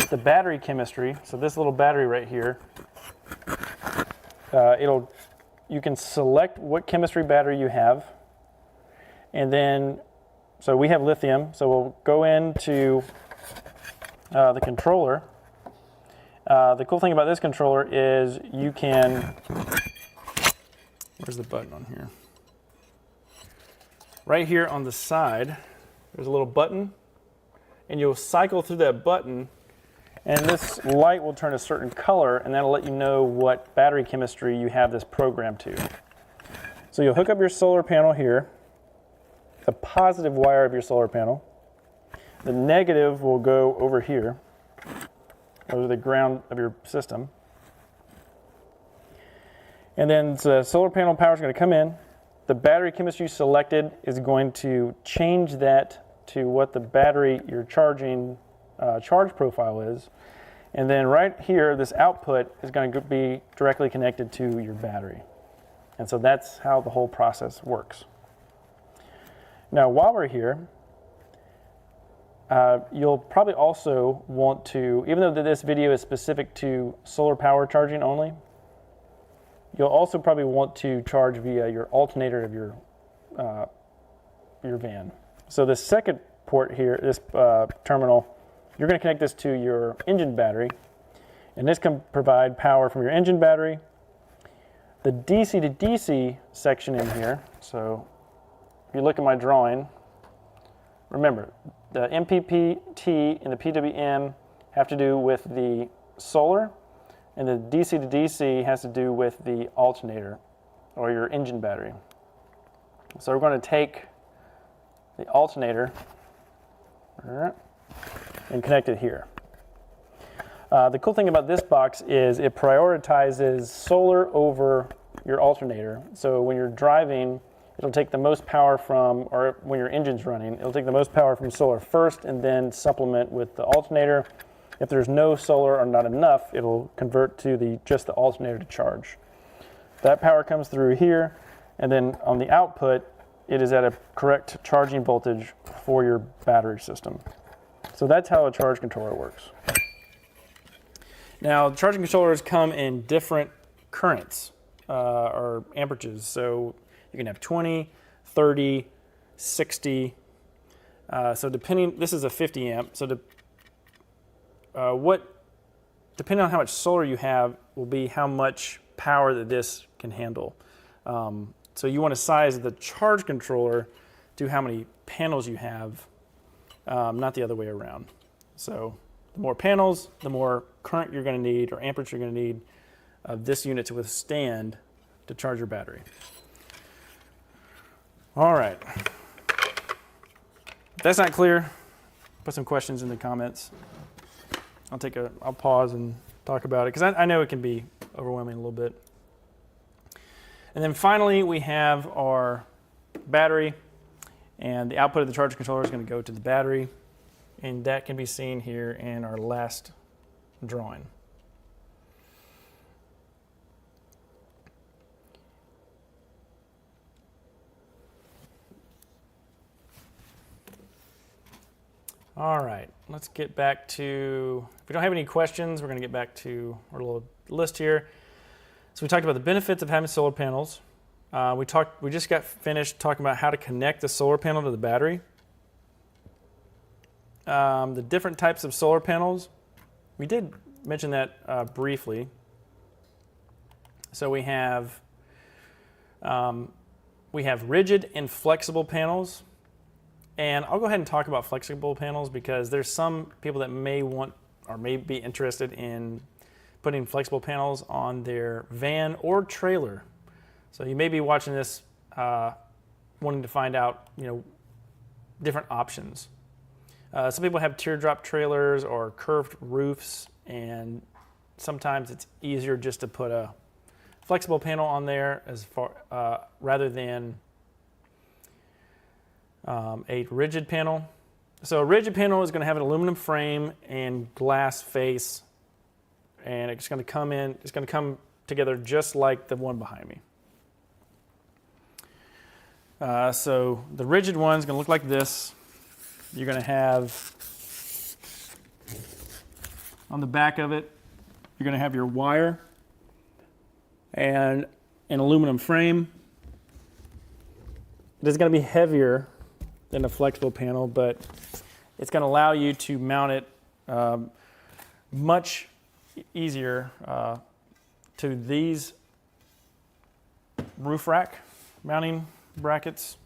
the battery chemistry. So this little battery right here, you can select what chemistry battery you have. And then, so we have lithium, so we'll go into the controller. The cool thing about this controller is you can, where's the button on here? Right here on the side, there's a little button, and you'll cycle through that button, and this light will turn a certain color, and that'll let you know what battery chemistry you have this programmed to. So you'll hook up your solar panel here, the positive wire of your solar panel. The negative will go over here, over the ground of your system. And then the solar panel power is going to come in. The battery chemistry selected is going to change that to what the battery you're charging charge profile is. And then right here, this output is going to be directly connected to your battery. And so that's how the whole process works. Now, while we're here, you'll probably also want to, even though this video is specific to solar power charging only, you'll also probably want to charge via your alternator of your van. So the second port here, this terminal, you're going to connect this to your engine battery, and this can provide power from your engine battery. The DC to DC section in here, so if you look at my drawing, remember, the MPPT and the PWM have to do with the solar, and the DC to DC has to do with the alternator or your engine battery. So we're going to take the alternator and connect it here. The cool thing about this box is it prioritizes solar over your alternator. So when you're driving, it'll take the most power from, or when your engine's running, it'll take the most power from solar first and then supplement with the alternator. If there's no solar or not enough, it'll convert to just the alternator to charge. That power comes through here, and then on the output, it is at a correct charging voltage for your battery system. So that's how a charge controller works. Now, charging controllers come in different currents or amperages. So you can have 20, 30, 60. So depending, this is a 50 amp. So depending on how much solar you have will be how much power that this can handle. So you want to size the charge controller to how many panels you have, not the other way around. So the more panels, the more current you're going to need, or amperage you're going to need of this unit to withstand to charge your battery. All right. If that's not clear, put some questions in the comments. I'll pause and talk about it because I know it can be overwhelming a little bit. And then finally, we have our battery, and the output of the charger controller is going to go to the battery, and that can be seen here in our last drawing. All right, let's get back to, if we don't have any questions, we're going to get back to our little list here. So we talked about the benefits of having solar panels. We just got finished talking about how to connect the solar panel to the battery. The different types of solar panels, we did mention that briefly. So we have rigid and flexible panels. And I'll go ahead and talk about flexible panels because there's some people that may want or may be interested in putting flexible panels on their van or trailer. So you may be watching this wanting to find out, different options. Some people have teardrop trailers or curved roofs, and sometimes it's easier just to put a flexible panel on there rather than a rigid panel. So a rigid panel is going to have an aluminum frame and glass face, and it's going to come together just like the one behind me. So the rigid one is going to look like this. You're going to have, on the back of it, you're going to have your wire and an aluminum frame. It is going to be heavier than a flexible panel, but it's going to allow you to mount it much easier to these roof rack mounting brackets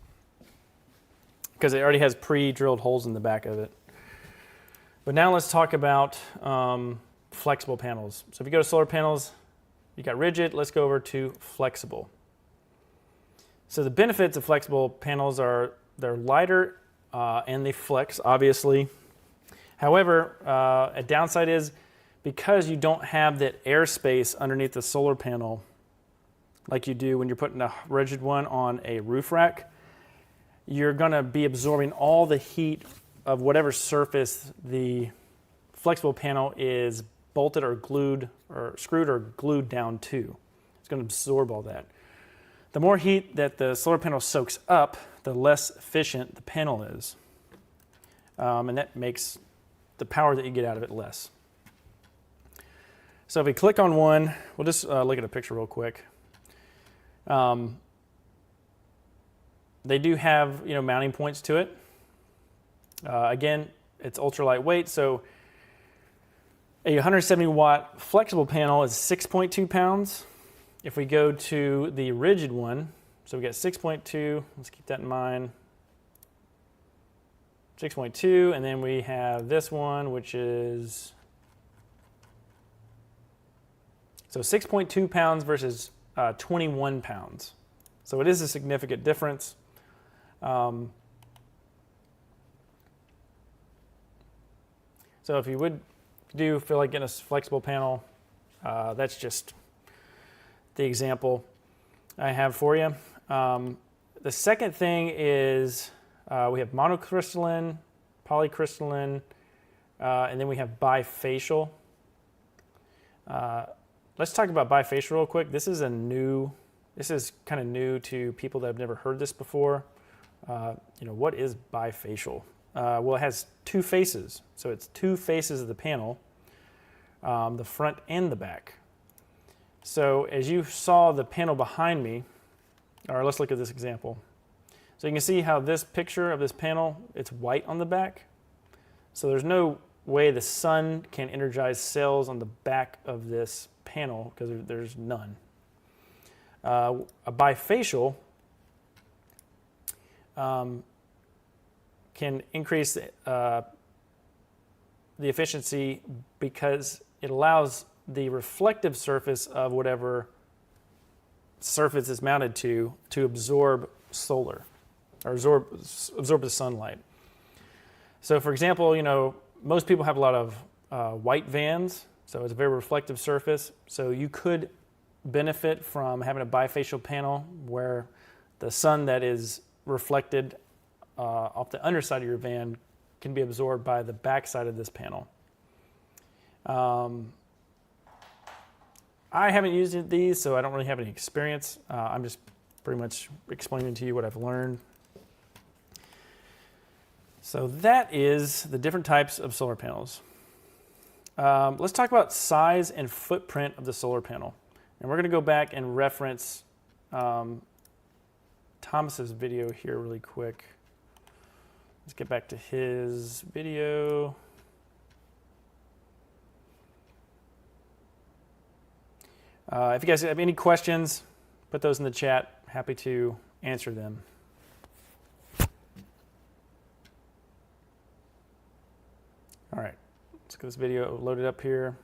because it already has pre-drilled holes in the back of it. But now let's talk about flexible panels. So if you go to solar panels, you got rigid, let's go over to flexible. So the benefits of flexible panels are they're lighter and they flex, obviously. However, a downside is because you don't have that airspace underneath the solar panel like you do when you're putting a rigid one on a roof rack, you're going to be absorbing all the heat of whatever surface the flexible panel is bolted or glued or screwed or glued down to. It's going to absorb all that. The more heat that the solar panel soaks up, the less efficient the panel is. And that makes the power that you get out of it less. So if we click on one, we'll just look at a picture real quick. They do have mounting points to it. Again, it's ultra lightweight, so a 170 watt flexible panel is 6.2 pounds. If we go to the rigid one, so we got 6.2, let's keep that in mind. 6.2, and then we have this one, which is, so 6.2 pounds versus 21 pounds. So it is a significant difference. So if you do feel like getting a flexible panel, that's just the example I have for you. The second thing is we have monocrystalline, polycrystalline, and then we have bifacial. Let's talk about bifacial real quick. This is kind of new to people that have never heard this before. What is bifacial? Well, it has two faces. So it's two faces of the panel, the front and the back. So as you saw the panel behind me, or let's look at this example. So you can see how this picture of this panel, it's white on the back. So there's no way the sun can energize cells on the back of this panel because there's none. A bifacial can increase the efficiency because it allows the reflective surface of whatever surface is mounted to absorb solar. or absorb the sunlight. So for example, most people have a lot of white vans, so it's a very reflective surface. So you could benefit from having a bifacial panel where the sun that is reflected off the underside of your van can be absorbed by the back side of this panel. I haven't used these, so I don't really have any experience. I'm just pretty much explaining to you what I've learned. So that is the different types of solar panels. Let's talk about size and footprint of the solar panel. And we're going to go back and reference Thomas's video here really quick. Let's get back to his video. If you guys have any questions, put those in the chat. Happy to answer them. All right, let's get this video loaded up here.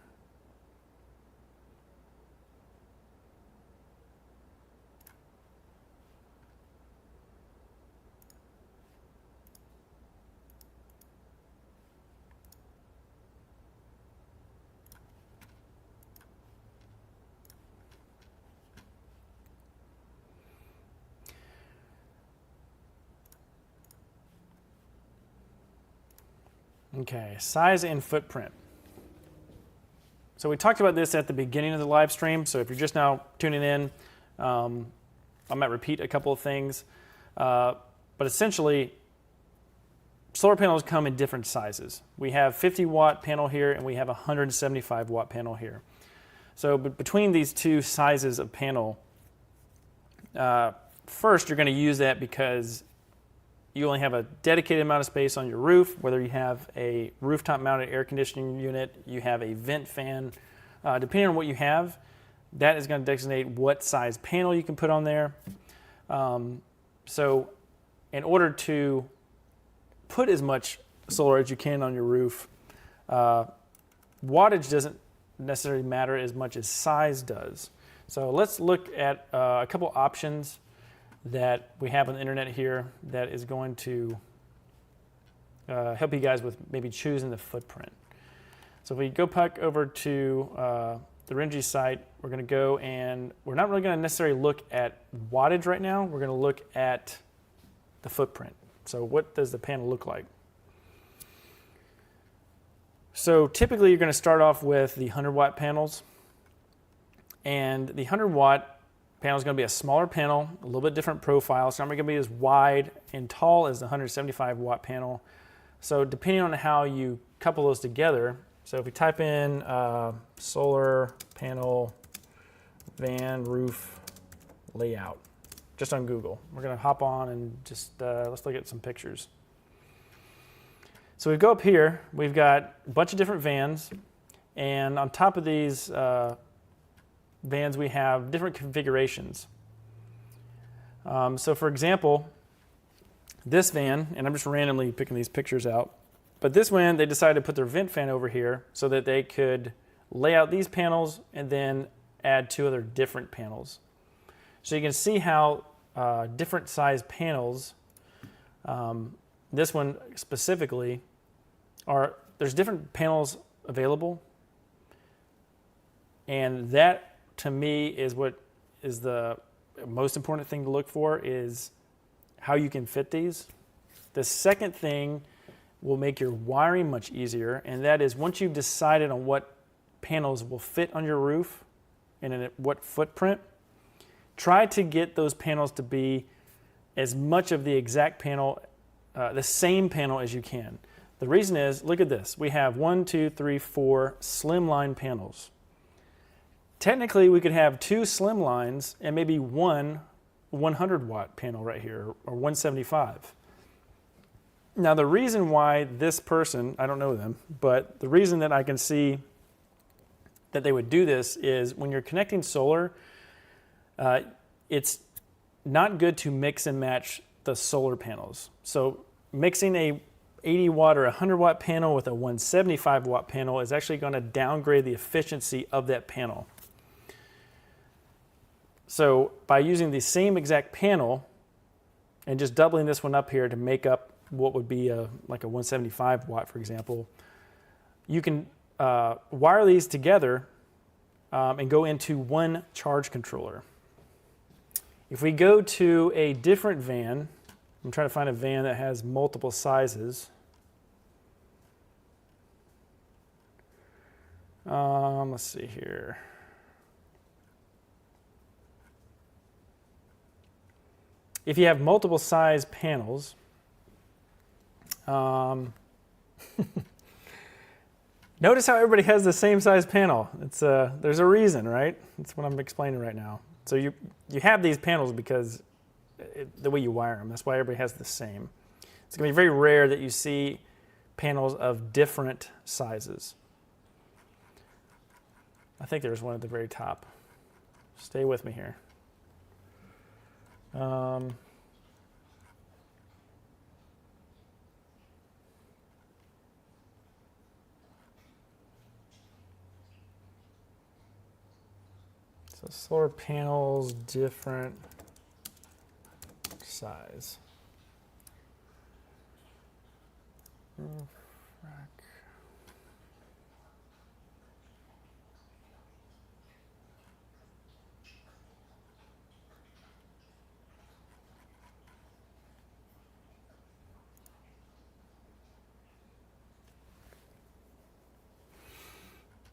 Okay, size and footprint. So we talked about this at the beginning of the live stream, so if you're just now tuning in, I might repeat a couple of things. But essentially, solar panels come in different sizes. We have 50 watt panel here and we have a 175 watt panel here. So between these two sizes of panel, first you're going to use that because you only have a dedicated amount of space on your roof, whether you have a rooftop mounted air conditioning unit, you have a vent fan, depending on what you have, that is going to designate what size panel you can put on there. So in order to put as much solar as you can on your roof, wattage doesn't necessarily matter as much as size does. So let's look at a couple options that we have on the internet here that is going to help you guys with maybe choosing the footprint. So if we go back over to the Rengy site, we're going to go and we're not really going to necessarily look at wattage right now. We're going to look at the footprint. So what does the panel look like? So typically you're going to start off with the 100 watt panels, and the 100 watt panel is going to be a smaller panel, a little bit different profile. It's not going to be as wide and tall as the 175 watt panel. So depending on how you couple those together, so if we type in solar panel van roof layout, just on Google, we're going to hop on and just let's look at some pictures. So we go up here, we've got a bunch of different vans, and on top of these vans we have different configurations. So for example, this van, and I'm just randomly picking these pictures out, but this one they decided to put their vent fan over here so that they could lay out these panels and then add two other different panels. So you can see how different size panels, this one specifically, there's different panels available, and that to me is what is the most important thing to look for, is how you can fit these. The second thing will make your wiring much easier, and that is once you've decided on what panels will fit on your roof and in what footprint, try to get those panels to be as much of the exact panel, the same panel as you can. The reason is, look at this. We have 1, 2, 3, 4 slimline panels. Technically, we could have two slim lines and maybe one 100 watt panel right here, or 175. Now, the reason why this person, I don't know them, but the reason that I can see that they would do this is when you're connecting solar, it's not good to mix and match the solar panels. So mixing a 80 watt or 100 watt panel with a 175 watt panel is actually going to downgrade the efficiency of that panel. So by using the same exact panel, and just doubling this one up here to make up what would be like a 175 watt, for example, you can wire these together and go into one charge controller. If we go to a different van, I'm trying to find a van that has multiple sizes. Let's see here. If you have multiple size panels, notice how everybody has the same size panel. There's a reason, right? That's what I'm explaining right now. So you have these panels because the way you wire them. That's why everybody has the same. It's going to be very rare that you see panels of different sizes. I think there's one at the very top. Stay with me here. So solar panels, different size. Roof rack.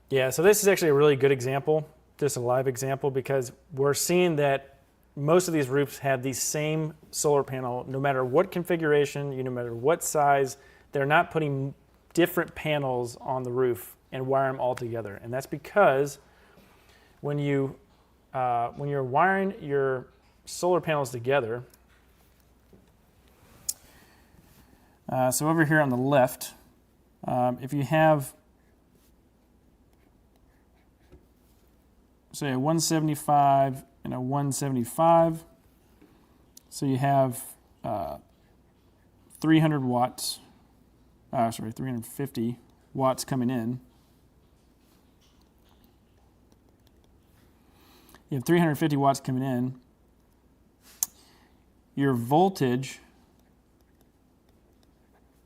Yeah, so this is actually a really good example, just a live example, because we're seeing that most of these roofs have the same solar panel, no matter what configuration, no matter what size. They're not putting different panels on the roof and wire them all together. And that's because when you're wiring your solar panels together, so over here on the left, if you have, say, a 175 and a 175, so you have 300 watts, 350 watts coming in. You have 350 watts coming in. Your voltage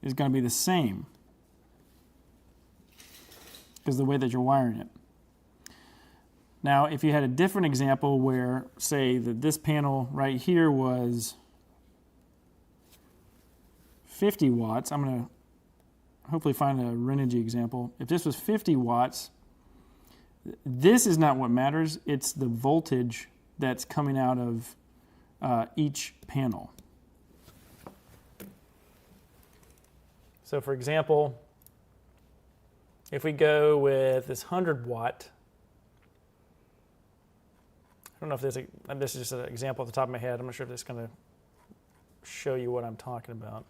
is going to be the same because of the way that you're wiring it. Now, if you had a different example where, say, that this panel right here was 50 watts, I'm going to hopefully find a Renogy example. If this was 50 watts, this is not what matters. It's the voltage that's coming out of each panel. So, for example, if we go with this 100 watt, I don't know if this is just an example off the top of my head. I'm not sure if this is going to show you what I'm talking about.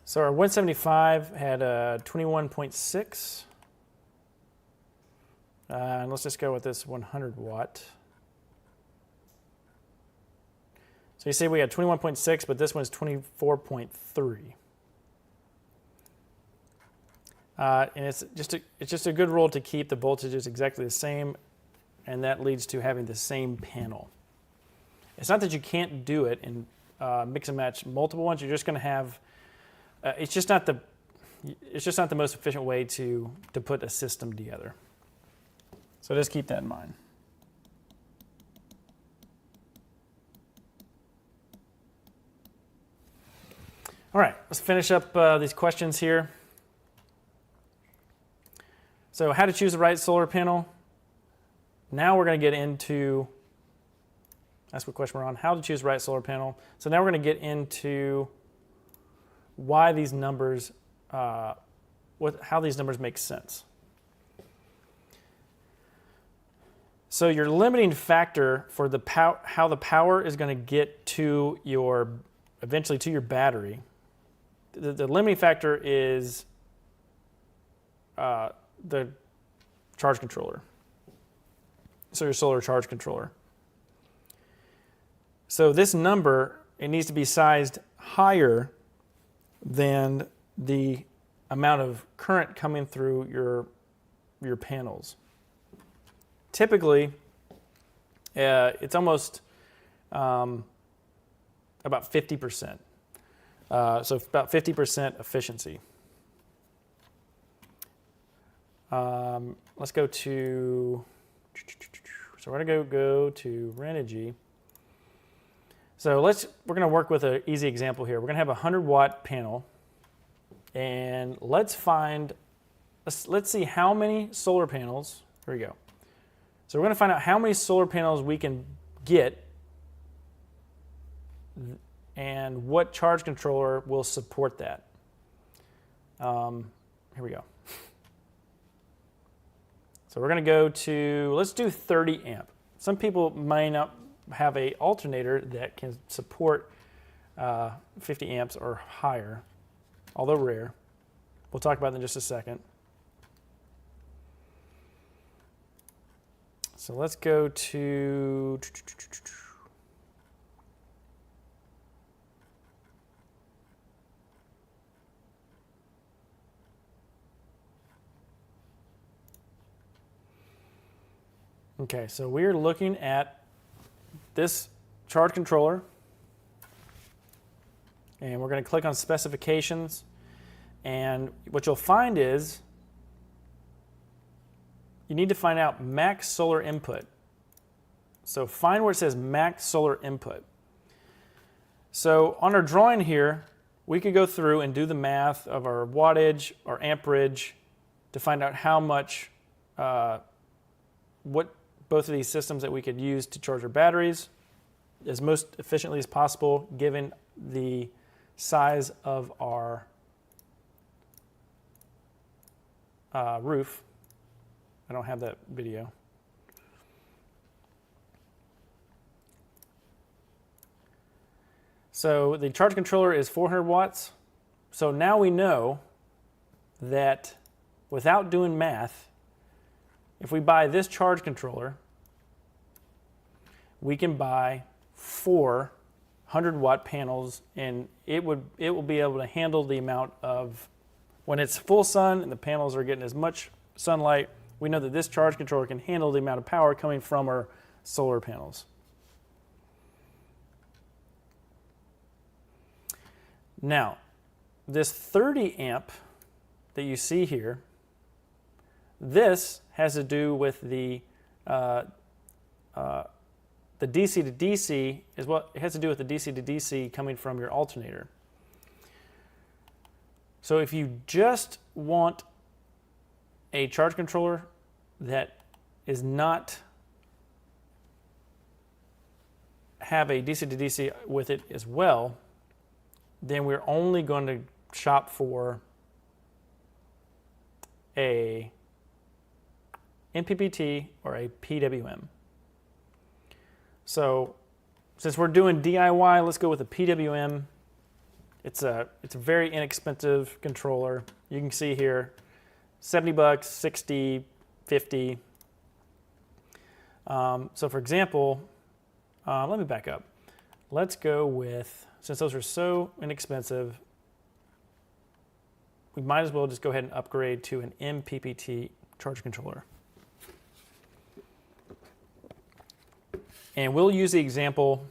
So our 175 had a 21.6. And let's just go with this 100 watt. So you see we had 21.6, but this one's 24.3. And it's just a good rule to keep the voltages exactly the same, and that leads to having the same panel. It's not that you can't do it and mix and match multiple ones. You're just going to have. It's just not the most efficient way to put a system together. So just keep that in mind. All right, let's finish up these questions here. So how to choose the right solar panel. Now we're going to get into, that's what question we're on, how to choose the right solar panel. So now we're going to get into why these numbers, how these numbers make sense. So your limiting factor for how the power is going to get to eventually to your battery, the limiting factor is the charge controller. So your solar charge controller. So this number, it needs to be sized higher than the amount of current coming through your panels. Typically, it's almost about 50%. So about 50% efficiency. Let's go to, so we're going to go to Renogy. So we're going to work with an easy example here. We're going to have a 100-watt panel, and let's see how many solar panels, here we go. So we're going to find out how many solar panels we can get and what charge controller will support that. Here we go. So we're going to go to, let's do 30 amp. Some people might not have an alternator that can support 50 amps or higher, although rare. We'll talk about that in just a second. So let's go to, okay, so we're looking at this charge controller, and we're going to click on specifications, and what you'll find is you need to find out max solar input. So find where it says max solar input. So on our drawing here, we could go through and do the math of our wattage or amperage to find out how much, what both of these systems that we could use to charge our batteries as most efficiently as possible given the size of our roof. I don't have that video. So the charge controller is 400 watts. So now we know that without doing math, if we buy this charge controller, we can buy 4 100-watt panels, and it will be able to handle the amount of, when it's full sun and the panels are getting as much sunlight, we know that this charge controller can handle the amount of power coming from our solar panels. Now, this 30 amp that you see here, this has to do with the DC to DC is what it has to do with the DC to DC coming from your alternator. So if you just want a charge controller that is not have a DC to DC with it as well, then we're only going to shop for a MPPT or a PWM. So since we're doing DIY, let's go with a PWM. It's a very inexpensive controller. You can see here, 70 bucks, 60, 50. So for example, let me back up. Let's go with, since those are so inexpensive, we might as well just go ahead and upgrade to an MPPT charge controller. And we'll use the example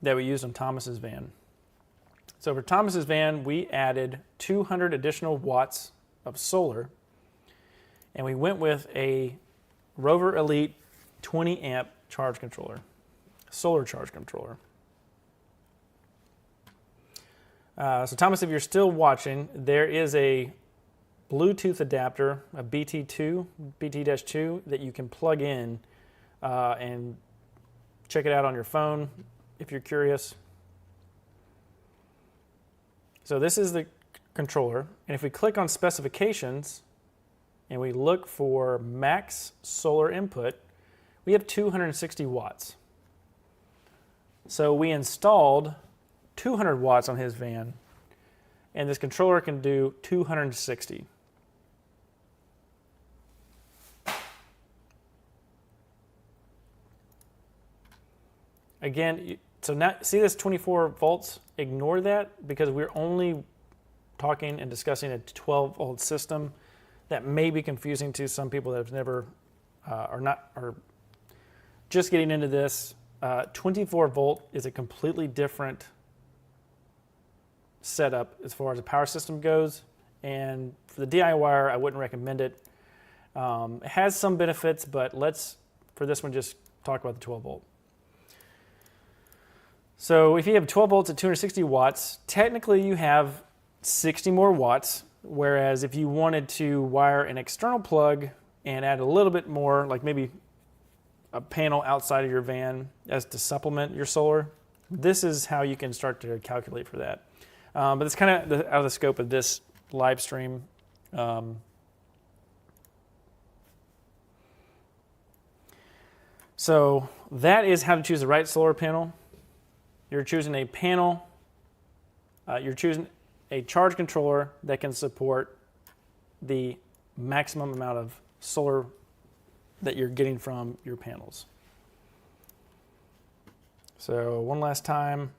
that we used on Thomas's van. So for Thomas's van, we added 200 additional watts of solar, and we went with a Rover Elite 20 amp charge controller, solar charge controller. So Thomas, if you're still watching, there is a Bluetooth adapter, a BT-2 that you can plug in and check it out on your phone if you're curious. So this is the controller, and if we click on specifications and we look for max solar input, we have 260 watts. So we installed 200 watts on his van, and this controller can do 260. Again, So now, see this 24 volts? Ignore that because we're only talking and discussing a 12 volt system. That may be confusing to some people that have never are just getting into this. 24 volt is a completely different setup as far as a power system goes. And for the DIYer, I wouldn't recommend it. It has some benefits, but let's, for this one, just talk about the 12 volt. So if you have 12 volts at 260 watts, technically you have 60 more watts, whereas if you wanted to wire an external plug and add a little bit more, like maybe a panel outside of your van as to supplement your solar, this is how you can start to calculate for that. But it's kind of out of the scope of this live stream. So that is how to choose the right solar panel. You're choosing a panel, you're choosing a charge controller that can support the maximum amount of solar that you're getting from your panels. So one last time,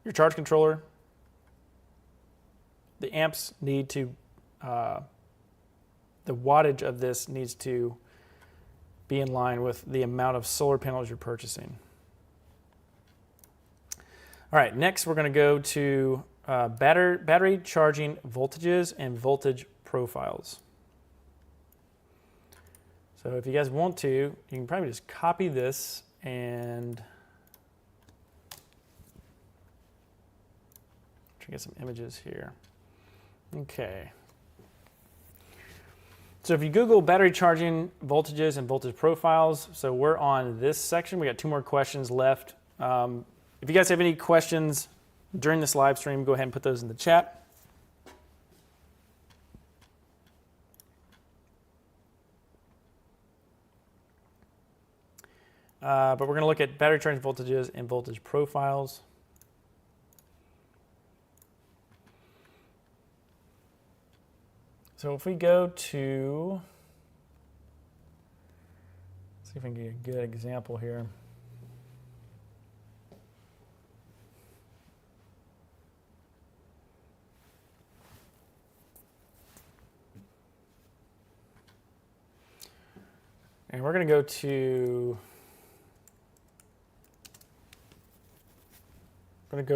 your charge controller, the amps need to, the wattage of this needs to be in line with the amount of solar panels you're purchasing. All right, next we're going to go to battery charging voltages and voltage profiles. So if you guys want to, you can probably just copy this and try to get some images here. Okay. So if you Google battery charging voltages and voltage profiles, so we're on this section. We got 2 more questions left. If you guys have any questions during this live stream, go ahead and put those in the chat. But we're going to look at battery charging voltages and voltage profiles. So if we go to, let's see if we can get a good example here. And we're going to go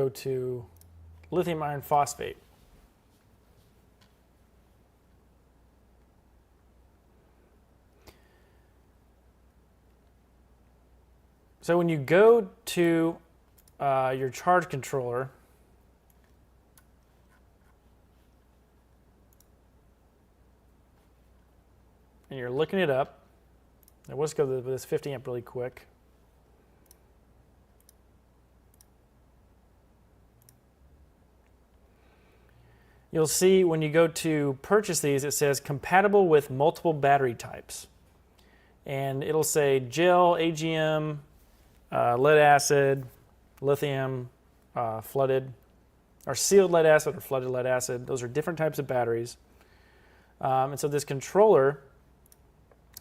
to lithium iron phosphate. So when you go to your charge controller, and you're looking it up, now let's go to this 50 amp really quick. You'll see when you go to purchase these, it says compatible with multiple battery types. And it'll say gel, AGM, lead acid, lithium, flooded, or sealed lead acid or flooded lead acid. Those are different types of batteries. And so this controller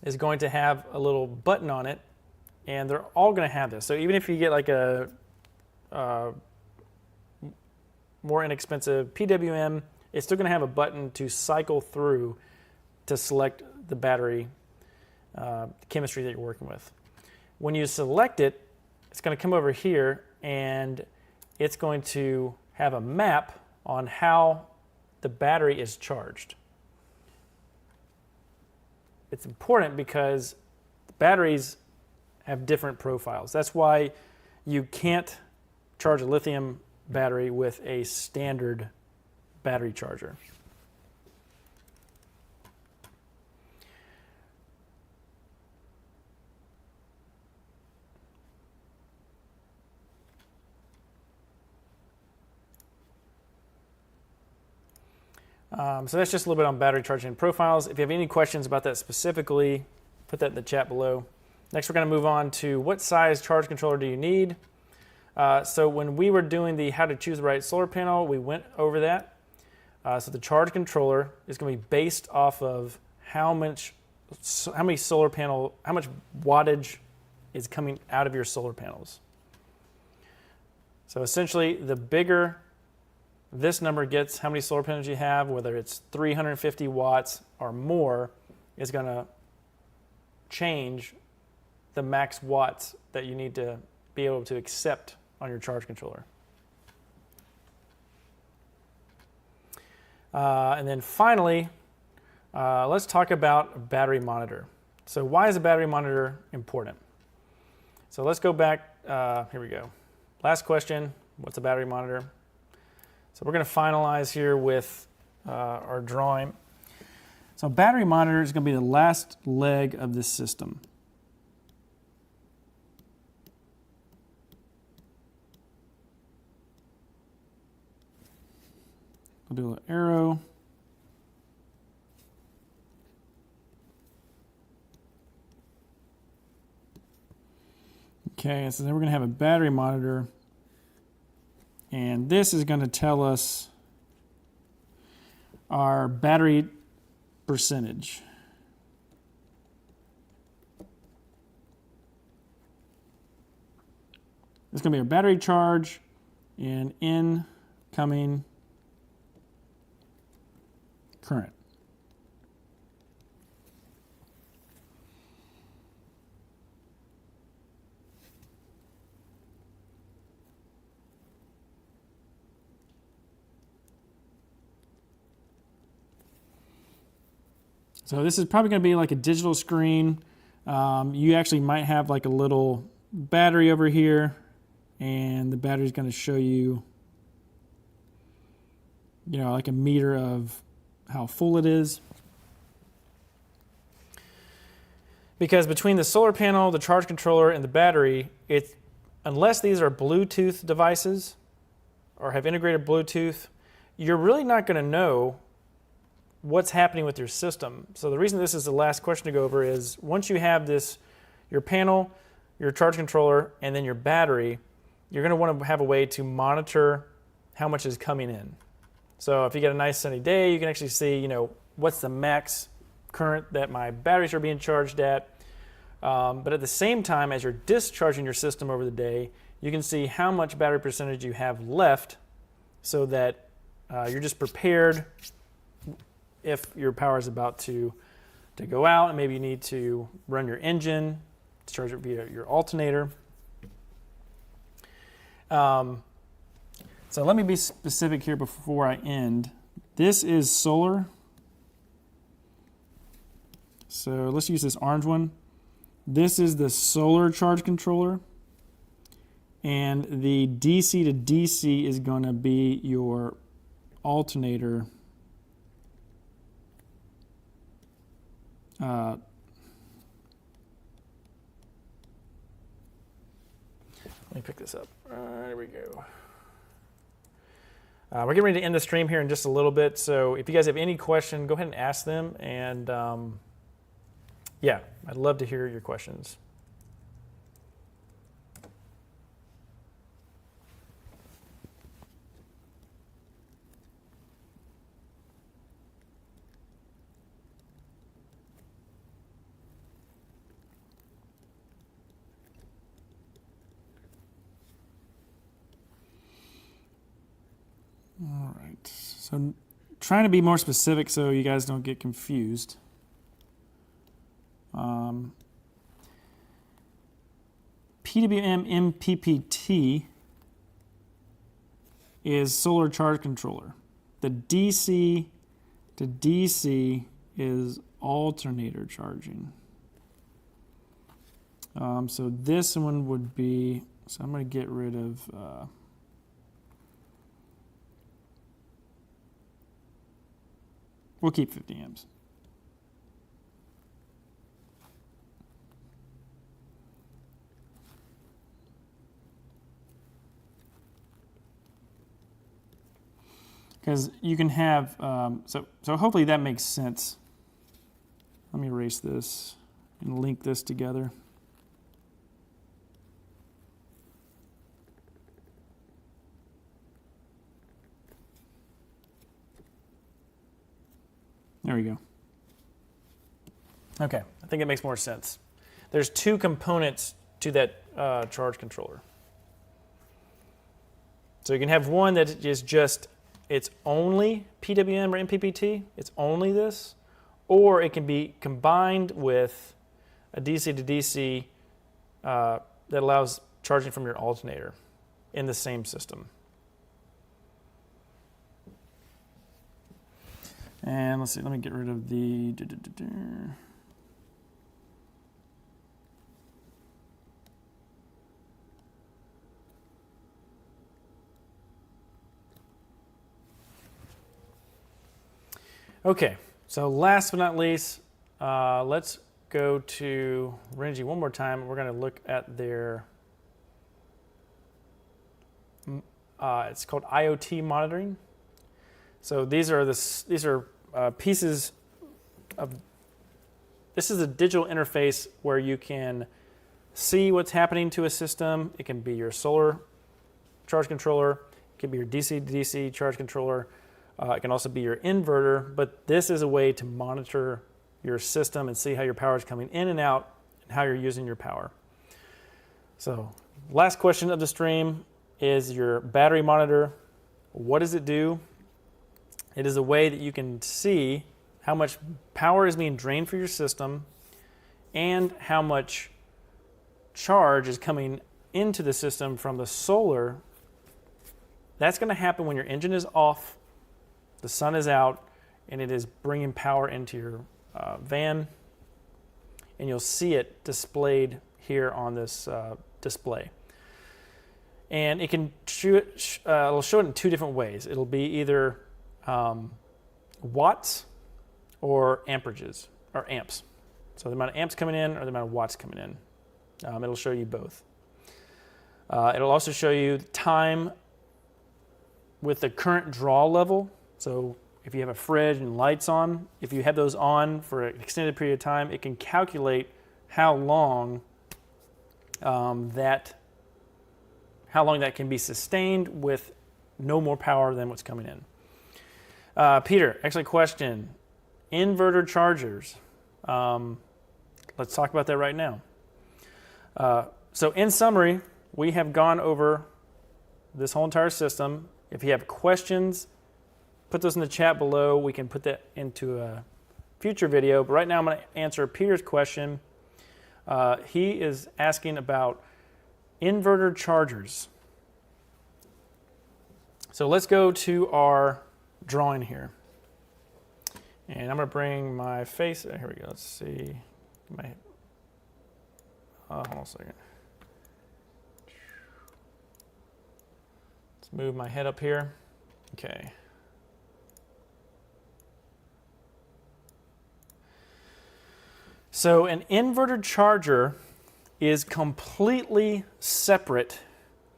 is going to have a little button on it, and they're all going to have this. So even if you get like a more inexpensive PWM, it's still going to have a button to cycle through to select the battery chemistry that you're working with. When you select it, it's going to come over here and it's going to have a map on how the battery is charged. It's important because batteries have different profiles. That's why you can't charge a lithium battery with a standard battery charger. So that's just a little bit on battery charging profiles. If you have any questions about that specifically, put that in the chat below. Next, we're going to move on to what size charge controller do you need? So when we were doing the how to choose the right solar panel, we went over that. So the charge controller is going to be based off of how much wattage is coming out of your solar panels. So essentially, the bigger this number gets, how many solar panels you have, whether it's 350 watts or more, is going to change the max watts that you need to be able to accept on your charge controller. And then finally, let's talk about a battery monitor. So why is a battery monitor important? So let's go back. Here we go. Last question, what's a battery monitor? So we're going to finalize here with our drawing. So a battery monitor is going to be the last leg of this system. We'll do an arrow. Okay, so then we're going to have a battery monitor, and this is going to tell us our battery percentage. It's going to be our battery charge and incoming current. So this is probably going to be like a digital screen. You actually might have like a little battery over here, and the battery is going to show you, like a meter of how full it is. Because between the solar panel, the charge controller, and the battery, unless these are Bluetooth devices or have integrated Bluetooth, you're really not going to know what's happening with your system. So the reason this is the last question to go over is once you have this, your panel, your charge controller, and then your battery, you're going to want to have a way to monitor how much is coming in. So if you get a nice sunny day, you can actually see, what's the max current that my batteries are being charged at. But at the same time, as you're discharging your system over the day, you can see how much battery percentage you have left so that you're just prepared if your power is about to go out and maybe you need to run your engine, to charge it via your alternator. So let me be specific here before I end. This is solar. So let's use this orange one. This is the solar charge controller. And the DC to DC is going to be your alternator. Let me pick this up. There we go. We're getting ready to end the stream here in just a little bit, so if you guys have any question, go ahead and ask them, and yeah, I'd love to hear your questions. All right, so trying to be more specific so you guys don't get confused. PWM MPPT is solar charge controller. The DC to DC is alternator charging. So this one would be, so I'm going to get rid of we'll keep 50 amps. Because you can have, so hopefully that makes sense. Let me erase this and link this together. There we go. Okay, I think it makes more sense. There's two components to that charge controller. So you can have one that is just, it's only PWM or MPPT, it's only this, or it can be combined with a DC to DC that allows charging from your alternator in the same system. And let's see, let me get rid of the... Okay, so last but not least, let's go to Renogy one more time. We're going to look at their, it's called IoT monitoring. So these are pieces of, this is a digital interface where you can see what's happening to a system. It can be your solar charge controller, it can be your DC to DC charge controller, it can also be your inverter, but this is a way to monitor your system and see how your power is coming in and out and how you're using your power. So last question of the stream is your battery monitor. What does it do? It is a way that you can see how much power is being drained for your system and how much charge is coming into the system from the solar. That's going to happen when your engine is off, the sun is out, and it is bringing power into your van, and you'll see it displayed here on this display. And it can it'll show it in two different ways. It'll be either watts or amperages, or amps. So the amount of amps coming in or the amount of watts coming in. It'll show you both. It'll also show you time with the current draw level. So if you have a fridge and lights on, if you have those on for an extended period of time, it can calculate how long that can be sustained with no more power than what's coming in. Peter, excellent question. Inverter chargers. Let's talk about that right now. So in summary, we have gone over this whole entire system. If you have questions, put those in the chat below. We can put that into a future video. But right now I'm going to answer Peter's question. He is asking about inverter chargers. So let's go to our drawing here. And I'm going to bring my face. Here we go. Let's see. Hold on a second. Let's move my head up here. Okay. So an inverter charger is completely separate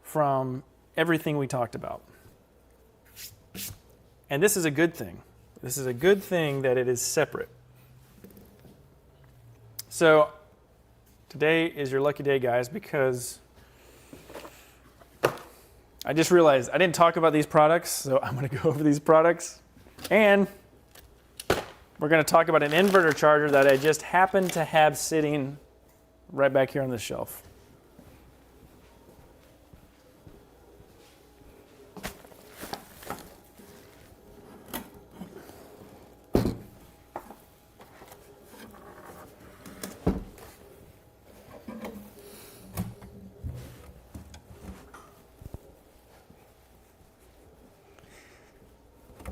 from everything we talked about. And this is a good thing. This is a good thing that it is separate. So today is your lucky day, guys, because I just realized I didn't talk about these products, so I'm going to go over these products. And we're going to talk about an inverter charger that I just happen to have sitting right back here on the shelf.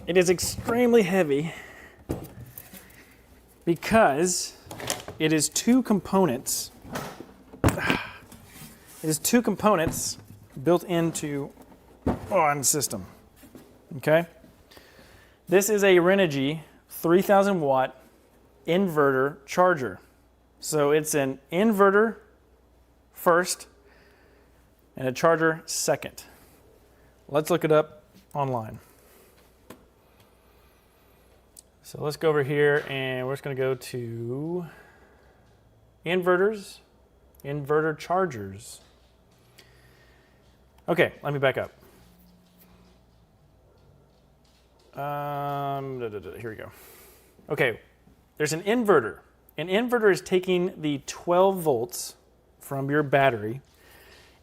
It is extremely heavy because it is two components. It is two components built into one system. Okay? This is a Renogy 3000 watt inverter charger. So it's an inverter first and a charger second. Let's look it up online. So let's go over here and we're just going to go to inverters, inverter chargers. Okay, let me back up. Here we go. Okay, there's an inverter. An inverter is taking the 12 volts from your battery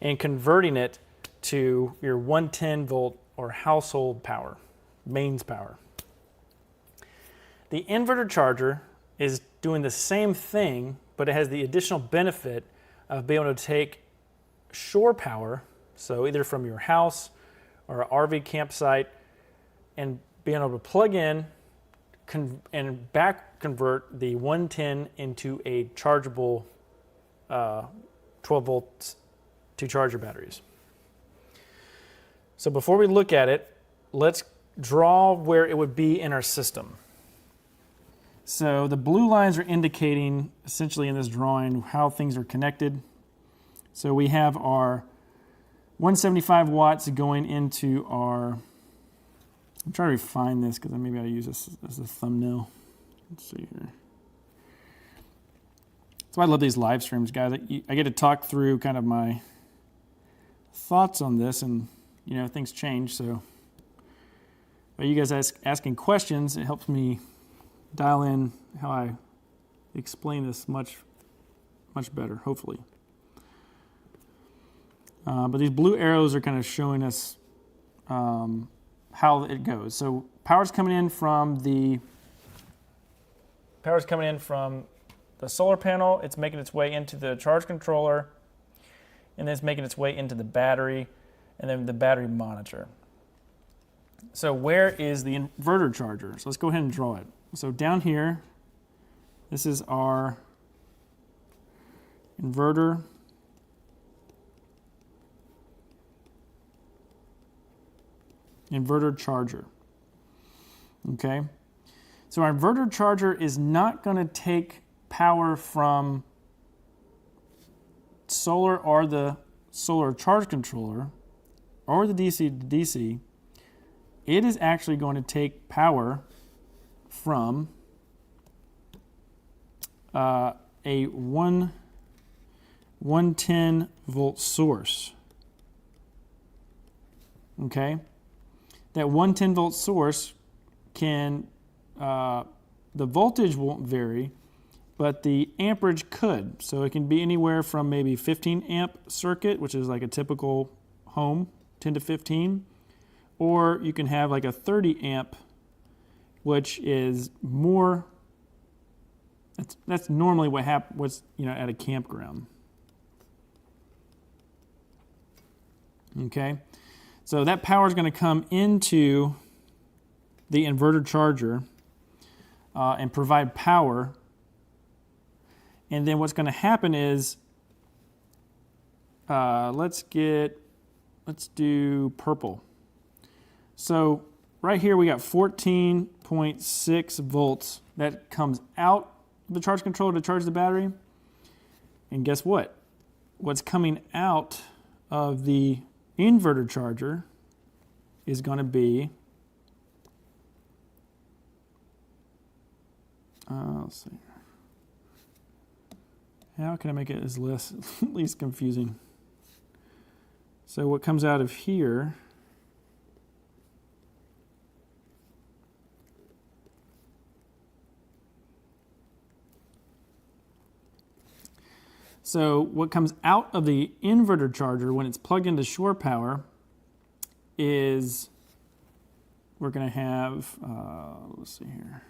and converting it to your 110 volt or household power, mains power. The inverter charger is doing the same thing, but it has the additional benefit of being able to take shore power, so either from your house or an RV campsite, and being able to plug in and back convert the 110 into a chargeable 12 volts to charge your batteries. So before we look at it, let's draw where it would be in our system. So the blue lines are indicating, essentially in this drawing, how things are connected. So we have our 175 watts going into our, I'm trying to refine this because maybe I'll use this as a thumbnail. Let's see here. So I love these live streams, guys. I get to talk through kind of my thoughts on this, and things change. So by you guys asking questions, it helps me dial in how I explain this much better, hopefully. But these blue arrows are kind of showing us how it goes. So power's coming in from the solar panel. It's making its way into the charge controller, and then it's making its way into the battery, and then the battery monitor. So where is the inverter charger? So let's go ahead and draw it. So down here, this is our inverter. Inverter charger. Okay? So our inverter charger is not going to take power from solar or the solar charge controller or the DC to DC. It is actually going to take power from a 110 volt source. Okay? That 110 volt source can, the voltage won't vary, but the amperage could. So it can be anywhere from maybe 15 amp circuit, which is like a typical home, 10 to 15, or you can have like a 30 amp, which is more, that's normally what's at a campground. Okay? So that power is going to come into the inverter charger and provide power. And then what's going to happen is, let's do purple. So right here we got 14.6 volts that comes out of the charge controller to charge the battery. And guess what? What's coming out of the inverter charger is going to be, let's see, how can I make it as least confusing? So what comes out of here So what comes out of the inverter charger when it's plugged into shore power is we're going to have, let's see here.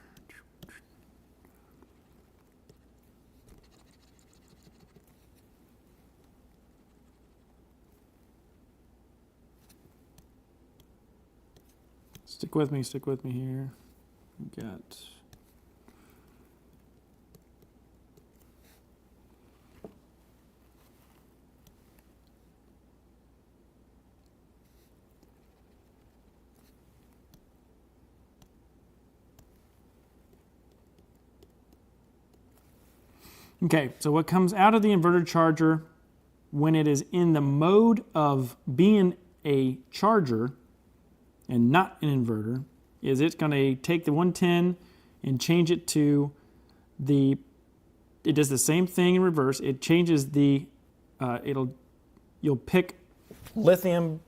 Stick with me here. We got Okay, so what comes out of the inverter charger when it is in the mode of being a charger and not an inverter is it's going to take the 110 and change it to it does the same thing in reverse. It changes you'll pick lithium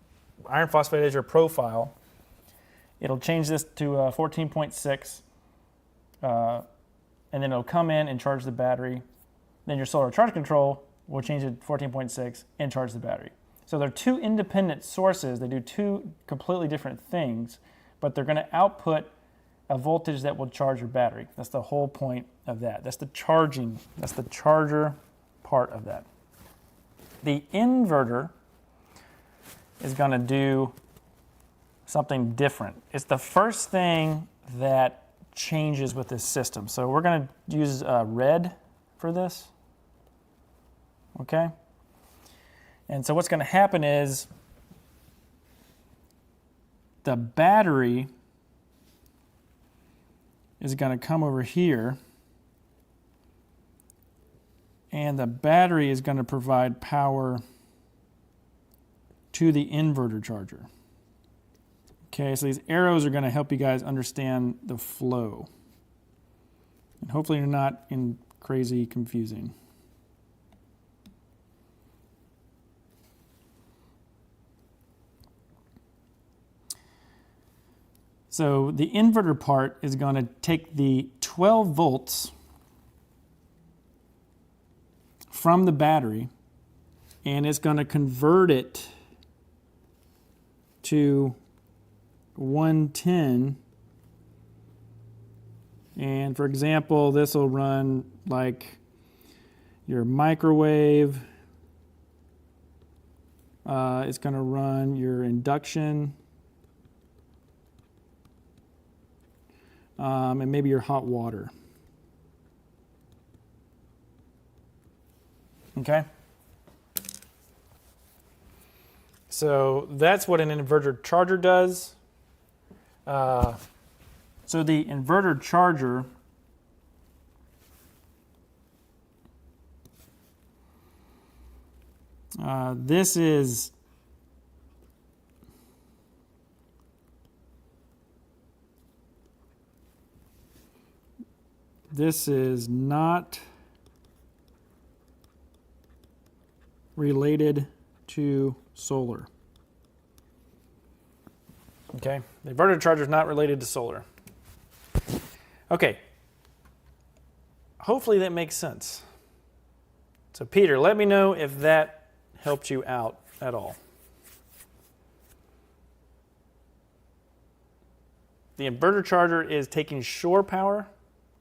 iron phosphate as your profile. It'll change this to 14.6 and then it'll come in and charge the battery. Then your solar charge control we'll change it to 14.6 and charge the battery. So they're two independent sources. They do two completely different things, but they're going to output a voltage that will charge your battery. That's the whole point of that. That's the charger part of that. The inverter is going to do something different. It's the first thing that changes with this system. So we're going to use red for this. Okay? And so what's going to happen is the battery is going to come over here, and the battery is going to provide power to the inverter charger. Okay, so these arrows are going to help you guys understand the flow. And hopefully you're not in crazy confusing. So the inverter part is going to take the 12 volts from the battery, and it's going to convert it to 110. And for example, this will run like your microwave. It's going to run your induction. And maybe your hot water. Okay? So that's what an inverter charger does. So the inverter charger this is not related to solar. Okay, the inverter charger is not related to solar. Okay, hopefully that makes sense. So Peter, let me know if that helped you out at all. The inverter charger is taking shore power,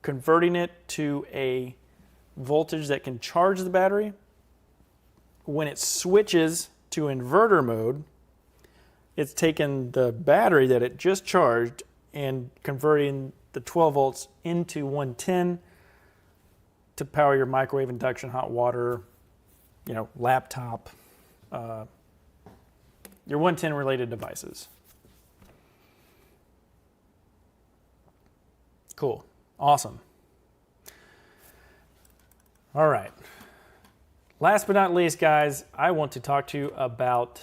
converting it to a voltage that can charge the battery. When it switches to inverter mode, it's taking the battery that it just charged and converting the 12 volts into 110 to power your microwave, induction, hot water, laptop, your 110 related devices. Cool. Awesome. All right. Last but not least, guys, I want to talk to you about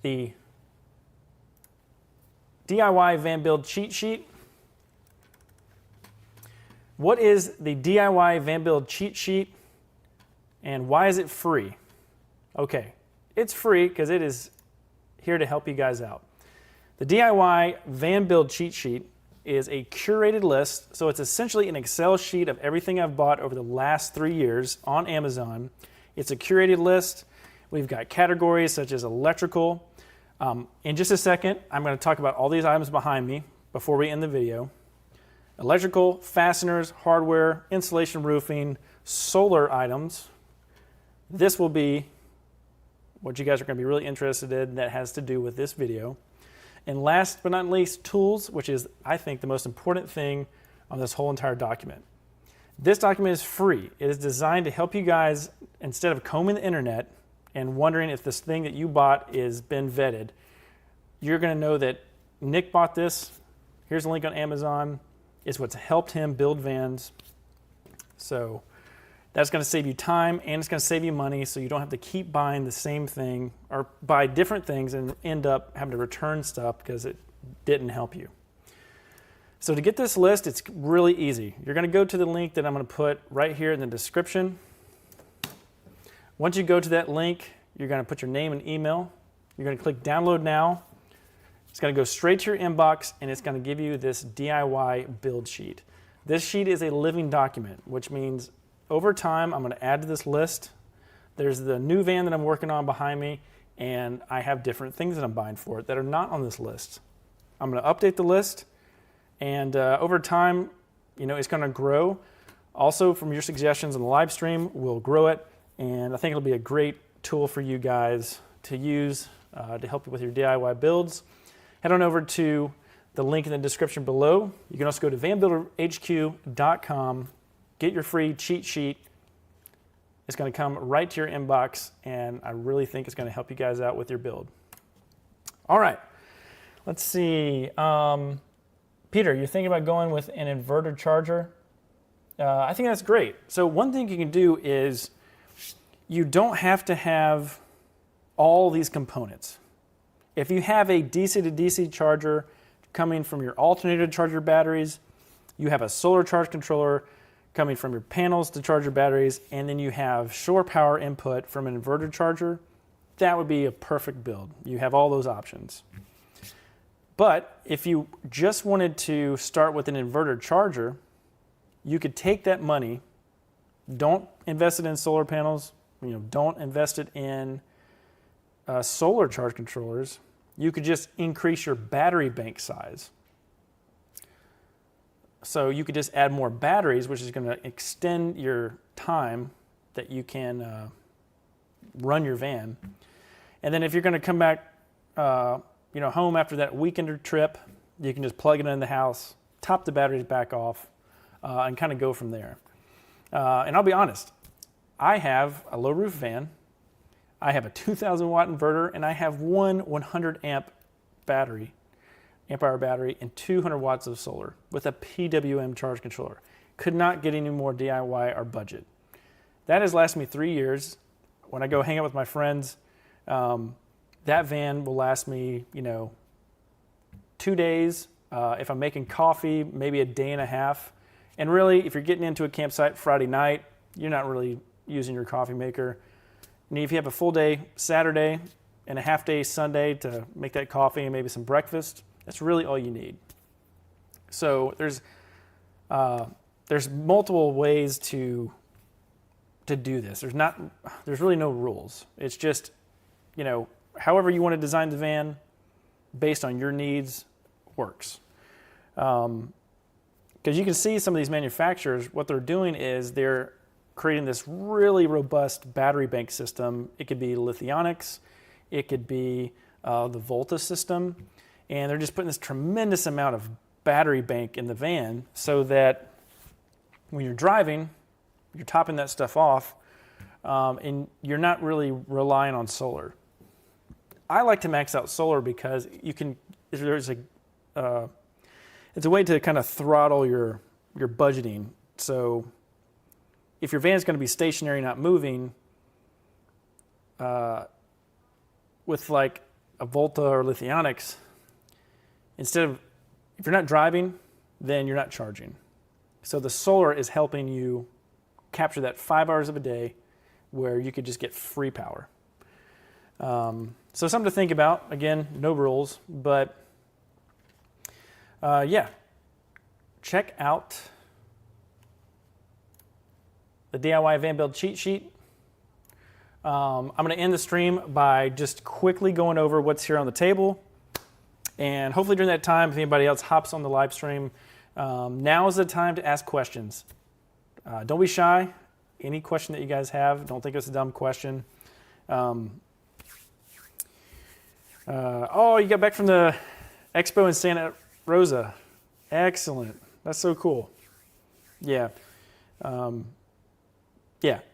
the DIY van build cheat sheet. What is the DIY van build cheat sheet and why is it free? Okay, it's free because it is here to help you guys out. The DIY van build cheat sheet is a curated list, so it's essentially an Excel sheet of everything I've bought over the last 3 years on Amazon. It's a curated list. We've got categories such as electrical. In just a second, I'm going to talk about all these items behind me before we end the video. Electrical, fasteners, hardware, insulation, roofing, solar items. This will be what you guys are going to be really interested in that has to do with this video. And last but not least, tools, which is, I think, the most important thing on this whole entire document. This document is free. It is designed to help you guys, instead of combing the internet and wondering if this thing that you bought is been vetted, you're going to know that Nick bought this. Here's a link on Amazon. It's what's helped him build vans. So that's going to save you time and it's going to save you money, so you don't have to keep buying the same thing or buy different things and end up having to return stuff because it didn't help you. So to get this list, it's really easy. You're going to go to the link that I'm going to put right here in the description. Once you go to that link, you're going to put your name and email. You're going to click download now. It's going to go straight to your inbox and it's going to give you this DIY build sheet. This sheet is a living document, which means over time I'm going to add to this list There's the new van that I'm working on behind me, and I have different things that I'm buying for it that are not on this list. I'm going to update the list, and over time, it's going to grow. Also, from your suggestions in the live stream, we'll grow it, and I think it'll be a great tool for you guys to use to help you with your DIY builds. Head on over to the link in the description below. You can also go to vanbuilderhq.com, get your free cheat sheet. It's going to come right to your inbox, and I really think it's going to help you guys out with your build. All right, let's see. Peter, you're thinking about going with an inverter charger? I think that's great. So one thing you can do is you don't have to have all these components. If you have a DC to DC charger coming from your alternator to charge your batteries, you have a solar charge controller coming from your panels to charge your batteries, and then you have shore power input from an inverter charger, that would be a perfect build. You have all those options. But if you just wanted to start with an inverter charger, you could take that money, don't invest it in solar panels, don't invest it in solar charge controllers. You could just increase your battery bank size. So you could just add more batteries, which is going to extend your time that you can run your van. And then if you're going to come back home after that weekender trip, you can just plug it in the house, top the batteries back off, and kind of go from there. And I'll be honest, I have a low roof van, I have a 2,000 watt inverter, and I have one 100 amp hour battery, and 200 watts of solar with a PWM charge controller. Could not get any more DIY or budget. That has lasted me 3 years. When I go hang out with my friends, that van will last me, 2 days. If I'm making coffee, maybe a day and a half. And really, if you're getting into a campsite Friday night, you're not really using your coffee maker. And if you have a full day Saturday and a half day Sunday to make that coffee and maybe some breakfast, that's really all you need. So there's multiple ways to do this. There's really no rules. It's just, however you want to design the van based on your needs works. Because you can see some of these manufacturers, what they're doing is they're creating this really robust battery bank system. It could be Lithionics, it could be the Volta system, and they're just putting this tremendous amount of battery bank in the van so that when you're driving, you're topping that stuff off, and you're not really relying on solar. I like to max out solar because it's a way to kind of throttle your budgeting. So if your van is going to be stationary, not moving, with like a Volta or Lithionics, if you're not driving, then you're not charging. So the solar is helping you capture that 5 hours of a day where you could just get free power. So something to think about. Again, no rules, but check out the DIY van build cheat sheet. I'm going to end the stream by just quickly going over what's here on the table. And hopefully during that time, if anybody else hops on the live stream, now is the time to ask questions. Don't be shy. Any question that you guys have, don't think it's a dumb question. You got back from the expo in Santa Rosa. Excellent. That's so cool. Yeah.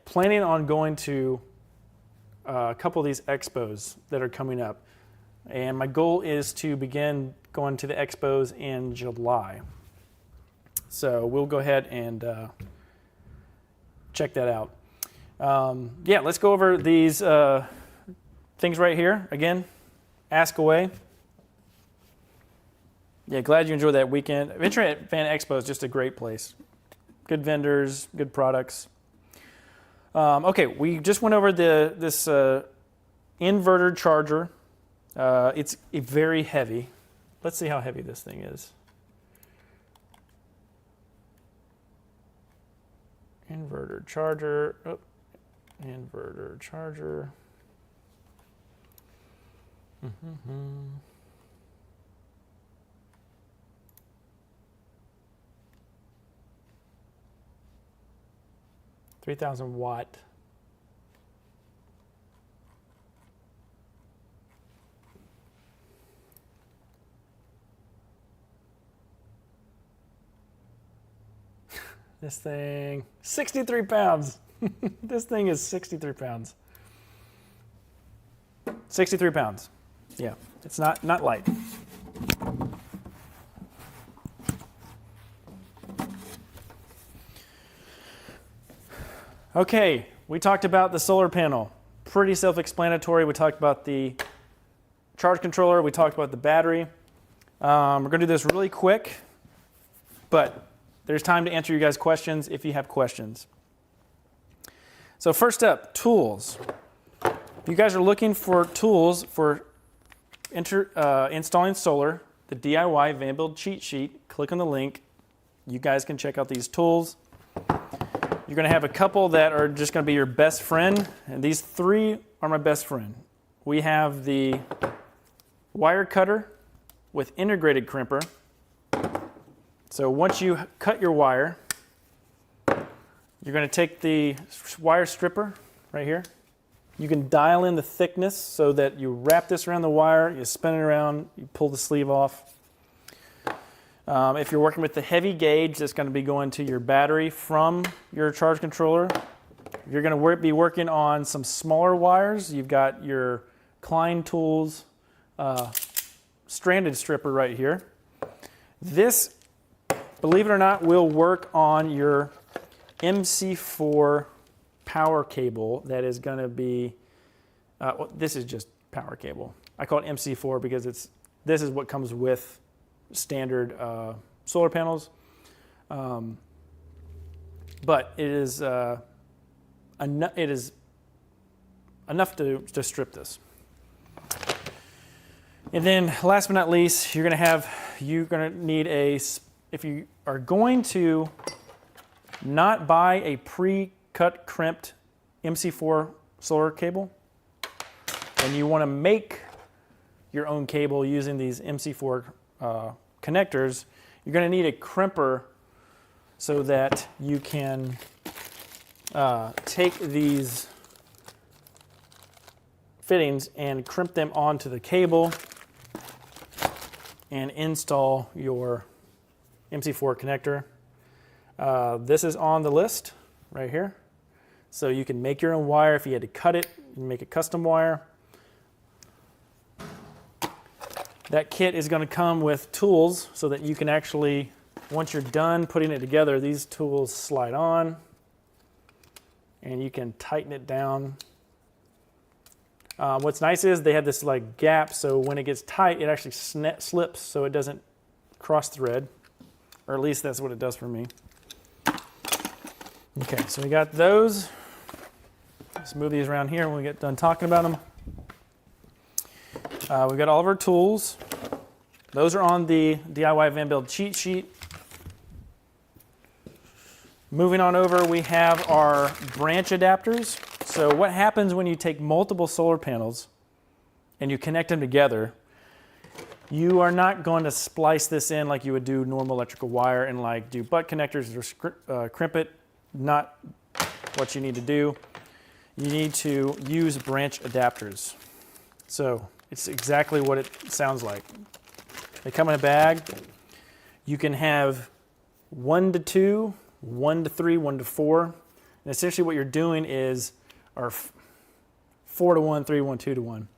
Planning on going to a couple of these expos that are coming up. And my goal is to begin going to the expos in July. So we'll go ahead and check that out. Let's go over these things right here. Again, ask away. Yeah, glad you enjoyed that weekend. Internet Fan Expo is just a great place. Good vendors, good products. Okay, we just went over this inverter charger. It's very heavy. Let's see how heavy this thing is. Inverter charger. Oh, Inverter charger. 3,000 watt. This thing, 63 pounds. This thing is 63 pounds. 63 pounds. Yeah, it's not light. Okay, we talked about the solar panel. Pretty self-explanatory. We talked about the charge controller. We talked about the battery. We're going to do this really quick, but there's time to answer you guys' questions if you have questions. So first up, tools. If you guys are looking for tools for installing solar, the DIY Vanbuild cheat sheet, click on the link. You guys can check out these tools. You're going to have a couple that are just going to be your best friend, and these three are my best friend. We have the wire cutter with integrated crimper. So once you cut your wire, you're going to take the wire stripper right here. You can dial in the thickness so that you wrap this around the wire, you spin it around, you pull the sleeve off. If you're working with the heavy gauge, that's going to be going to your battery from your charge controller. You're going to be working on some smaller wires. You've got your Klein Tools stranded stripper right here. This, believe it or not, will work on your MC4 power cable that is going to be, well, this is just power cable. I call it MC4 because this is what comes with standard solar panels. But it is enough to strip this. And then last but not least, you're going to need if you are going to not buy a pre-cut crimped MC4 solar cable, and you want to make your own cable using these MC4 connectors, you're going to need a crimper so that you can take these fittings and crimp them onto the cable and install your MC4 connector. This is on the list right here. So you can make your own wire. If you had to cut it, you can make a custom wire. That kit is going to come with tools so that you can actually, once you're done putting it together, these tools slide on and you can tighten it down. What's nice is they have this like gap, so when it gets tight, it actually slips so it doesn't cross thread, or at least that's what it does for me. Okay, so we got those. Let's move these around here when we get done talking about them. We've got all of our tools. Those are on the DIY Vanbuild cheat sheet. Moving on over, we have our branch adapters. So what happens when you take multiple solar panels and you connect them together, you are not going to splice this in like you would do normal electrical wire and like do butt connectors or crimp it. Not what you need to do. You need to use branch adapters. So it's exactly what it sounds like. They come in a bag. You can have 1 to 2, 1 to 3, 1 to 4. And essentially what you're doing is 4 to 1, 3 to 1, 2 to 1.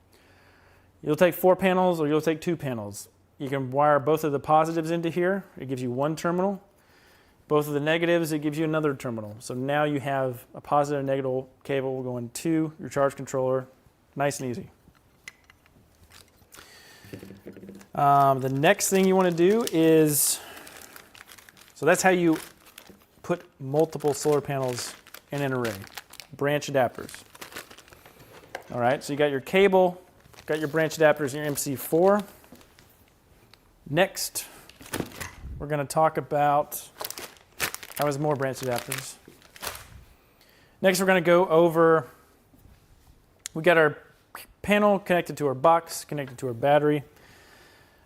You'll take 4 panels or you'll take 2 panels. You can wire both of the positives into here. It gives you 1 terminal. Both of the negatives, it gives you another terminal. So now you have a positive and negative cable going to your charge controller. Nice and easy. The next thing you want to do is, so that's how you put multiple solar panels in an array. Branch adapters. All right, so you got your cable, got your branch adapters in your MC4. Next, we're going to talk about, more branch adapters. Next, we're going to go over, we got our panel connected to our box, connected to our battery.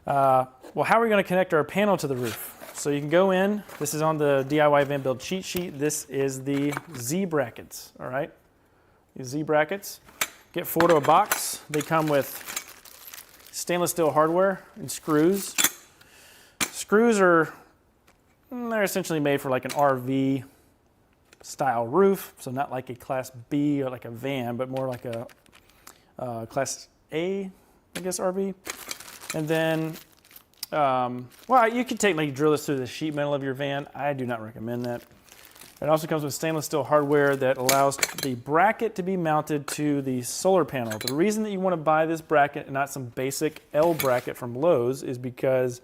Well, how are we going to connect our panel to the roof? So you can go in, this is on the DIY Van Build cheat sheet. This is the Z brackets, all right? These Z brackets. Get 4 to a box. They come with stainless steel hardware and screws. Screws are, they're essentially made for like an RV style roof, so not like a Class B or like a van, but more like a Class A, I guess, RV. And then, well, you could technically drill this through the sheet metal of your van. I do not recommend that. It also comes with stainless steel hardware that allows the bracket to be mounted to the solar panel. The reason that you want to buy this bracket and not some basic L bracket from Lowe's is because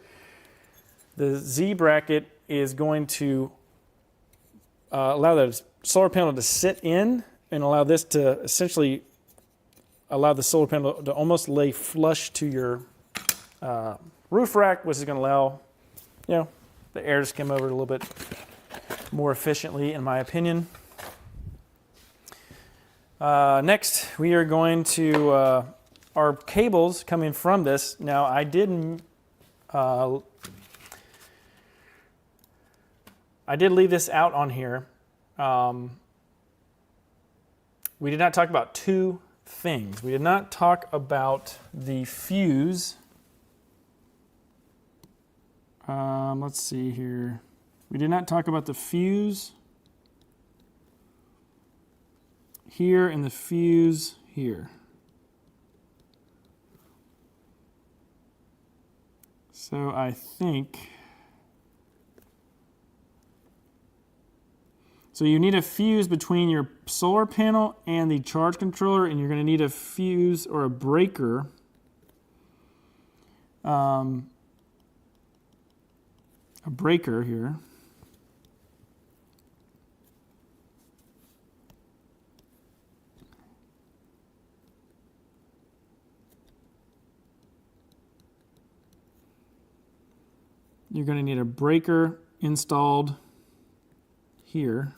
the Z bracket is going to allow the solar panel to sit in and allow this to essentially allow the solar panel to almost lay flush to your roof rack, which is going to allow, you know, the air to skim over it a little bit more efficiently, in my opinion. Next, we are going to, our cables coming from this. Now, I did leave this out on here. We did not talk about two things. We did not talk about the fuse. Let's see here. We did not talk about the fuse here and the fuse here. So I think, so you need a fuse between your solar panel and the charge controller, and you're going to need a fuse or a breaker. A breaker here. You're going to need a breaker installed here.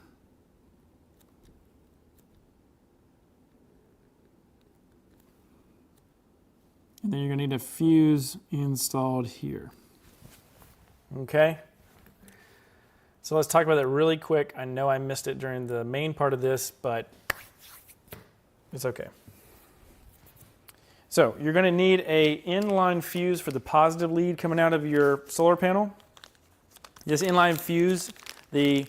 And then you're going to need a fuse installed here. Okay. So let's talk about that really quick. I know I missed it during the main part of this, but it's okay. So you're going to need an inline fuse for the positive lead coming out of your solar panel. This inline fuse, the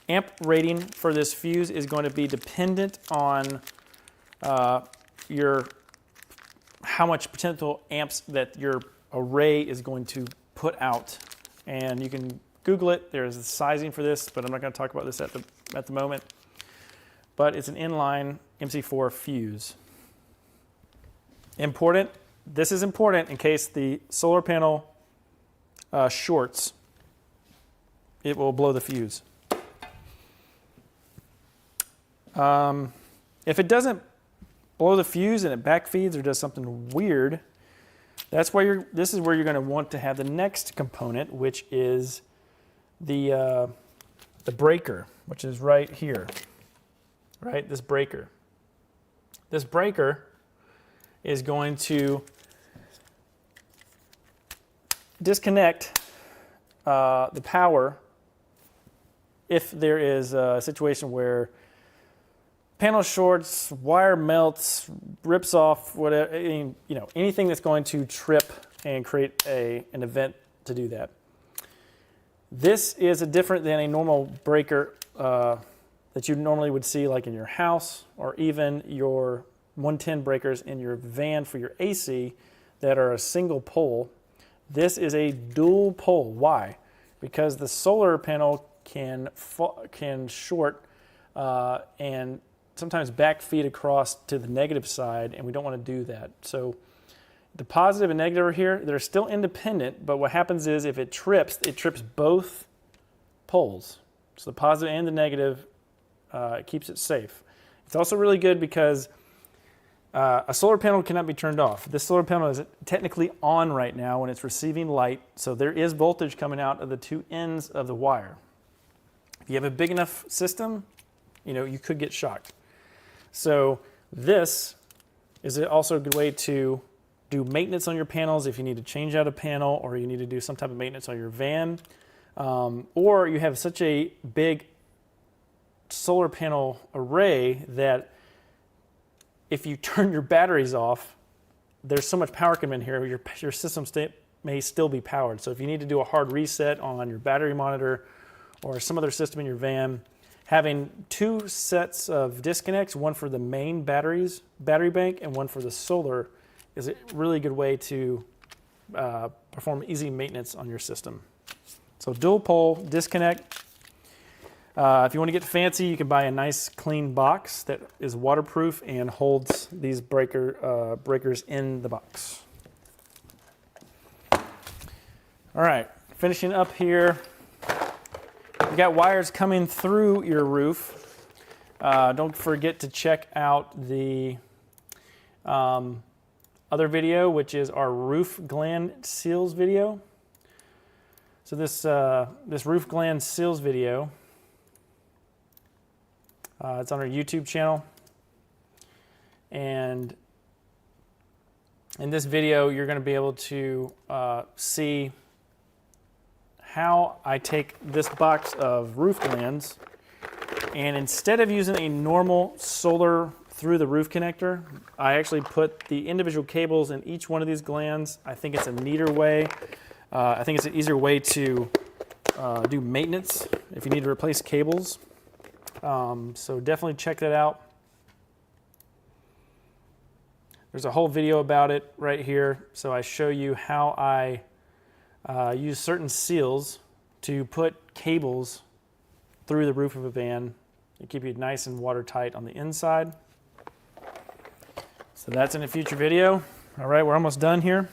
amp rating for this fuse is going to be dependent on how much potential amps that your array is going to put out. And you can Google it. There's the sizing for this, but I'm not going to talk about this at the moment. But it's an inline MC4 fuse. Important. This is important in case the solar panel shorts. It will blow the fuse. If it doesn't blow the fuse and it backfeeds or does something weird, this is where you're going to want to have the next component, which is the breaker, which is right here. Right, this breaker. This breaker is going to disconnect the power if there is a situation where panel shorts, wire melts, rips off, whatever, anything that's going to trip and create an event to do that. This is different than a normal breaker that you normally would see like in your house or even your 110 breakers in your van for your AC that are a single pole. This is a dual pole. Why? Because the solar panel can short and sometimes backfeed across to the negative side, and we don't want to do that. So the positive and negative are here. They're still independent, but what happens is if it trips both poles. So the positive and the negative, it keeps it safe. It's also really good because a solar panel cannot be turned off. This solar panel is technically on right now when it's receiving light, so there is voltage coming out of the two ends of the wire. If you have a big enough system, you could get shocked. So this is also a good way to do maintenance on your panels if you need to change out a panel, or you need to do some type of maintenance on your van, or you have such a big solar panel array that if you turn your batteries off, there's so much power coming in here, your system may still be powered. So if you need to do a hard reset on your battery monitor or some other system in your van, having 2 sets of disconnects, one for the main battery bank and one for the solar, is a really good way to perform easy maintenance on your system. So dual pole disconnect. If you want to get fancy, you can buy a nice clean box that is waterproof and holds these breakers in the box. All right, finishing up here. You got wires coming through your roof. Don't forget to check out the other video, which is our roof gland seals video. So this roof gland seals video, it's on our YouTube channel. And in this video, you're going to be able to see how I take this box of roof glands, and instead of using a normal solar through the roof connector, I actually put the individual cables in each one of these glands. I think it's a neater way. I think it's an easier way to do maintenance if you need to replace cables. So definitely check that out. There's a whole video about it right here. So I show you how I use certain seals to put cables through the roof of a van and keep it nice and watertight on the inside. So that's in a future video. All right, we're almost done here.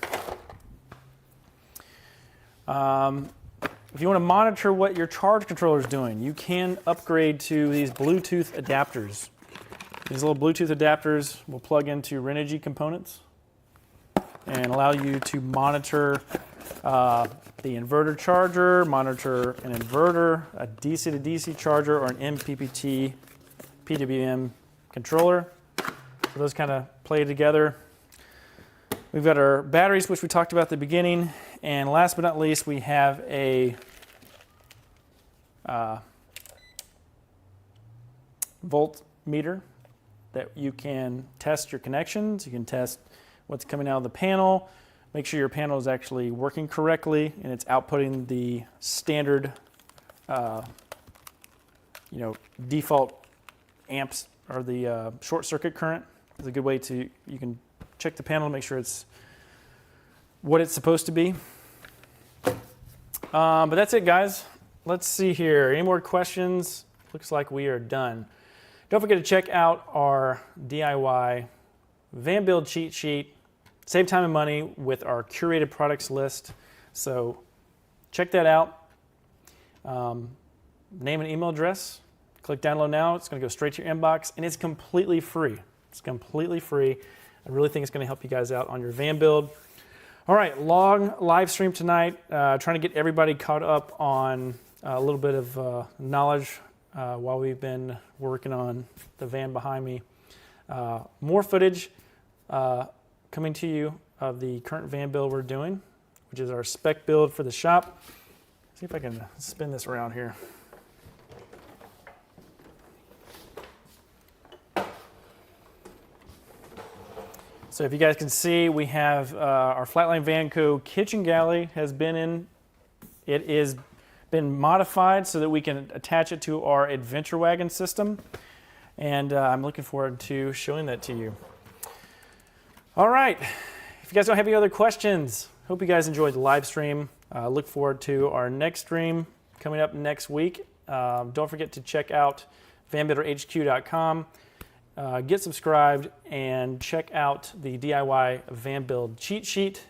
If you want to monitor what your charge controller is doing, you can upgrade to these Bluetooth adapters. These little Bluetooth adapters will plug into Renogy components and allow you to monitor the inverter charger, monitor an inverter, a DC to DC charger, or an MPPT PWM controller. So those kind of play together. We've got our batteries, which we talked about at the beginning. And last but not least, we have a voltmeter that you can test your connections. You can test what's coming out of the panel. Make sure your panel is actually working correctly and it's outputting the standard, default amps or the short circuit current. It's a good way to, you can check the panel and make sure it's what it's supposed to be. But that's it, guys. Let's see here. Any more questions? Looks like we are done. Don't forget to check out our DIY van build cheat sheet. Save time and money with our curated products list. So check that out. Name and email address. Click download now. It's going to go straight to your inbox, and it's completely free. It's completely free. I really think it's going to help you guys out on your van build. All right, long live stream tonight. Trying to get everybody caught up on a little bit of knowledge while we've been working on the van behind me. More footage coming to you of the current van build we're doing, which is our spec build for the shop. See if I can spin this around here. So if you guys can see, we have our Flatline Vanco kitchen galley has been in. It is been modified so that we can attach it to our adventure wagon system. And I'm looking forward to showing that to you. All right, if you guys don't have any other questions, hope you guys enjoyed the live stream. Look forward to our next stream coming up next week. Don't forget to check out vanbuilderhq.com. Get subscribed and check out the DIY van build cheat sheet.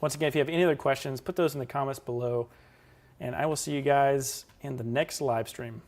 Once again, if you have any other questions, put those in the comments below, and I will see you guys in the next live stream.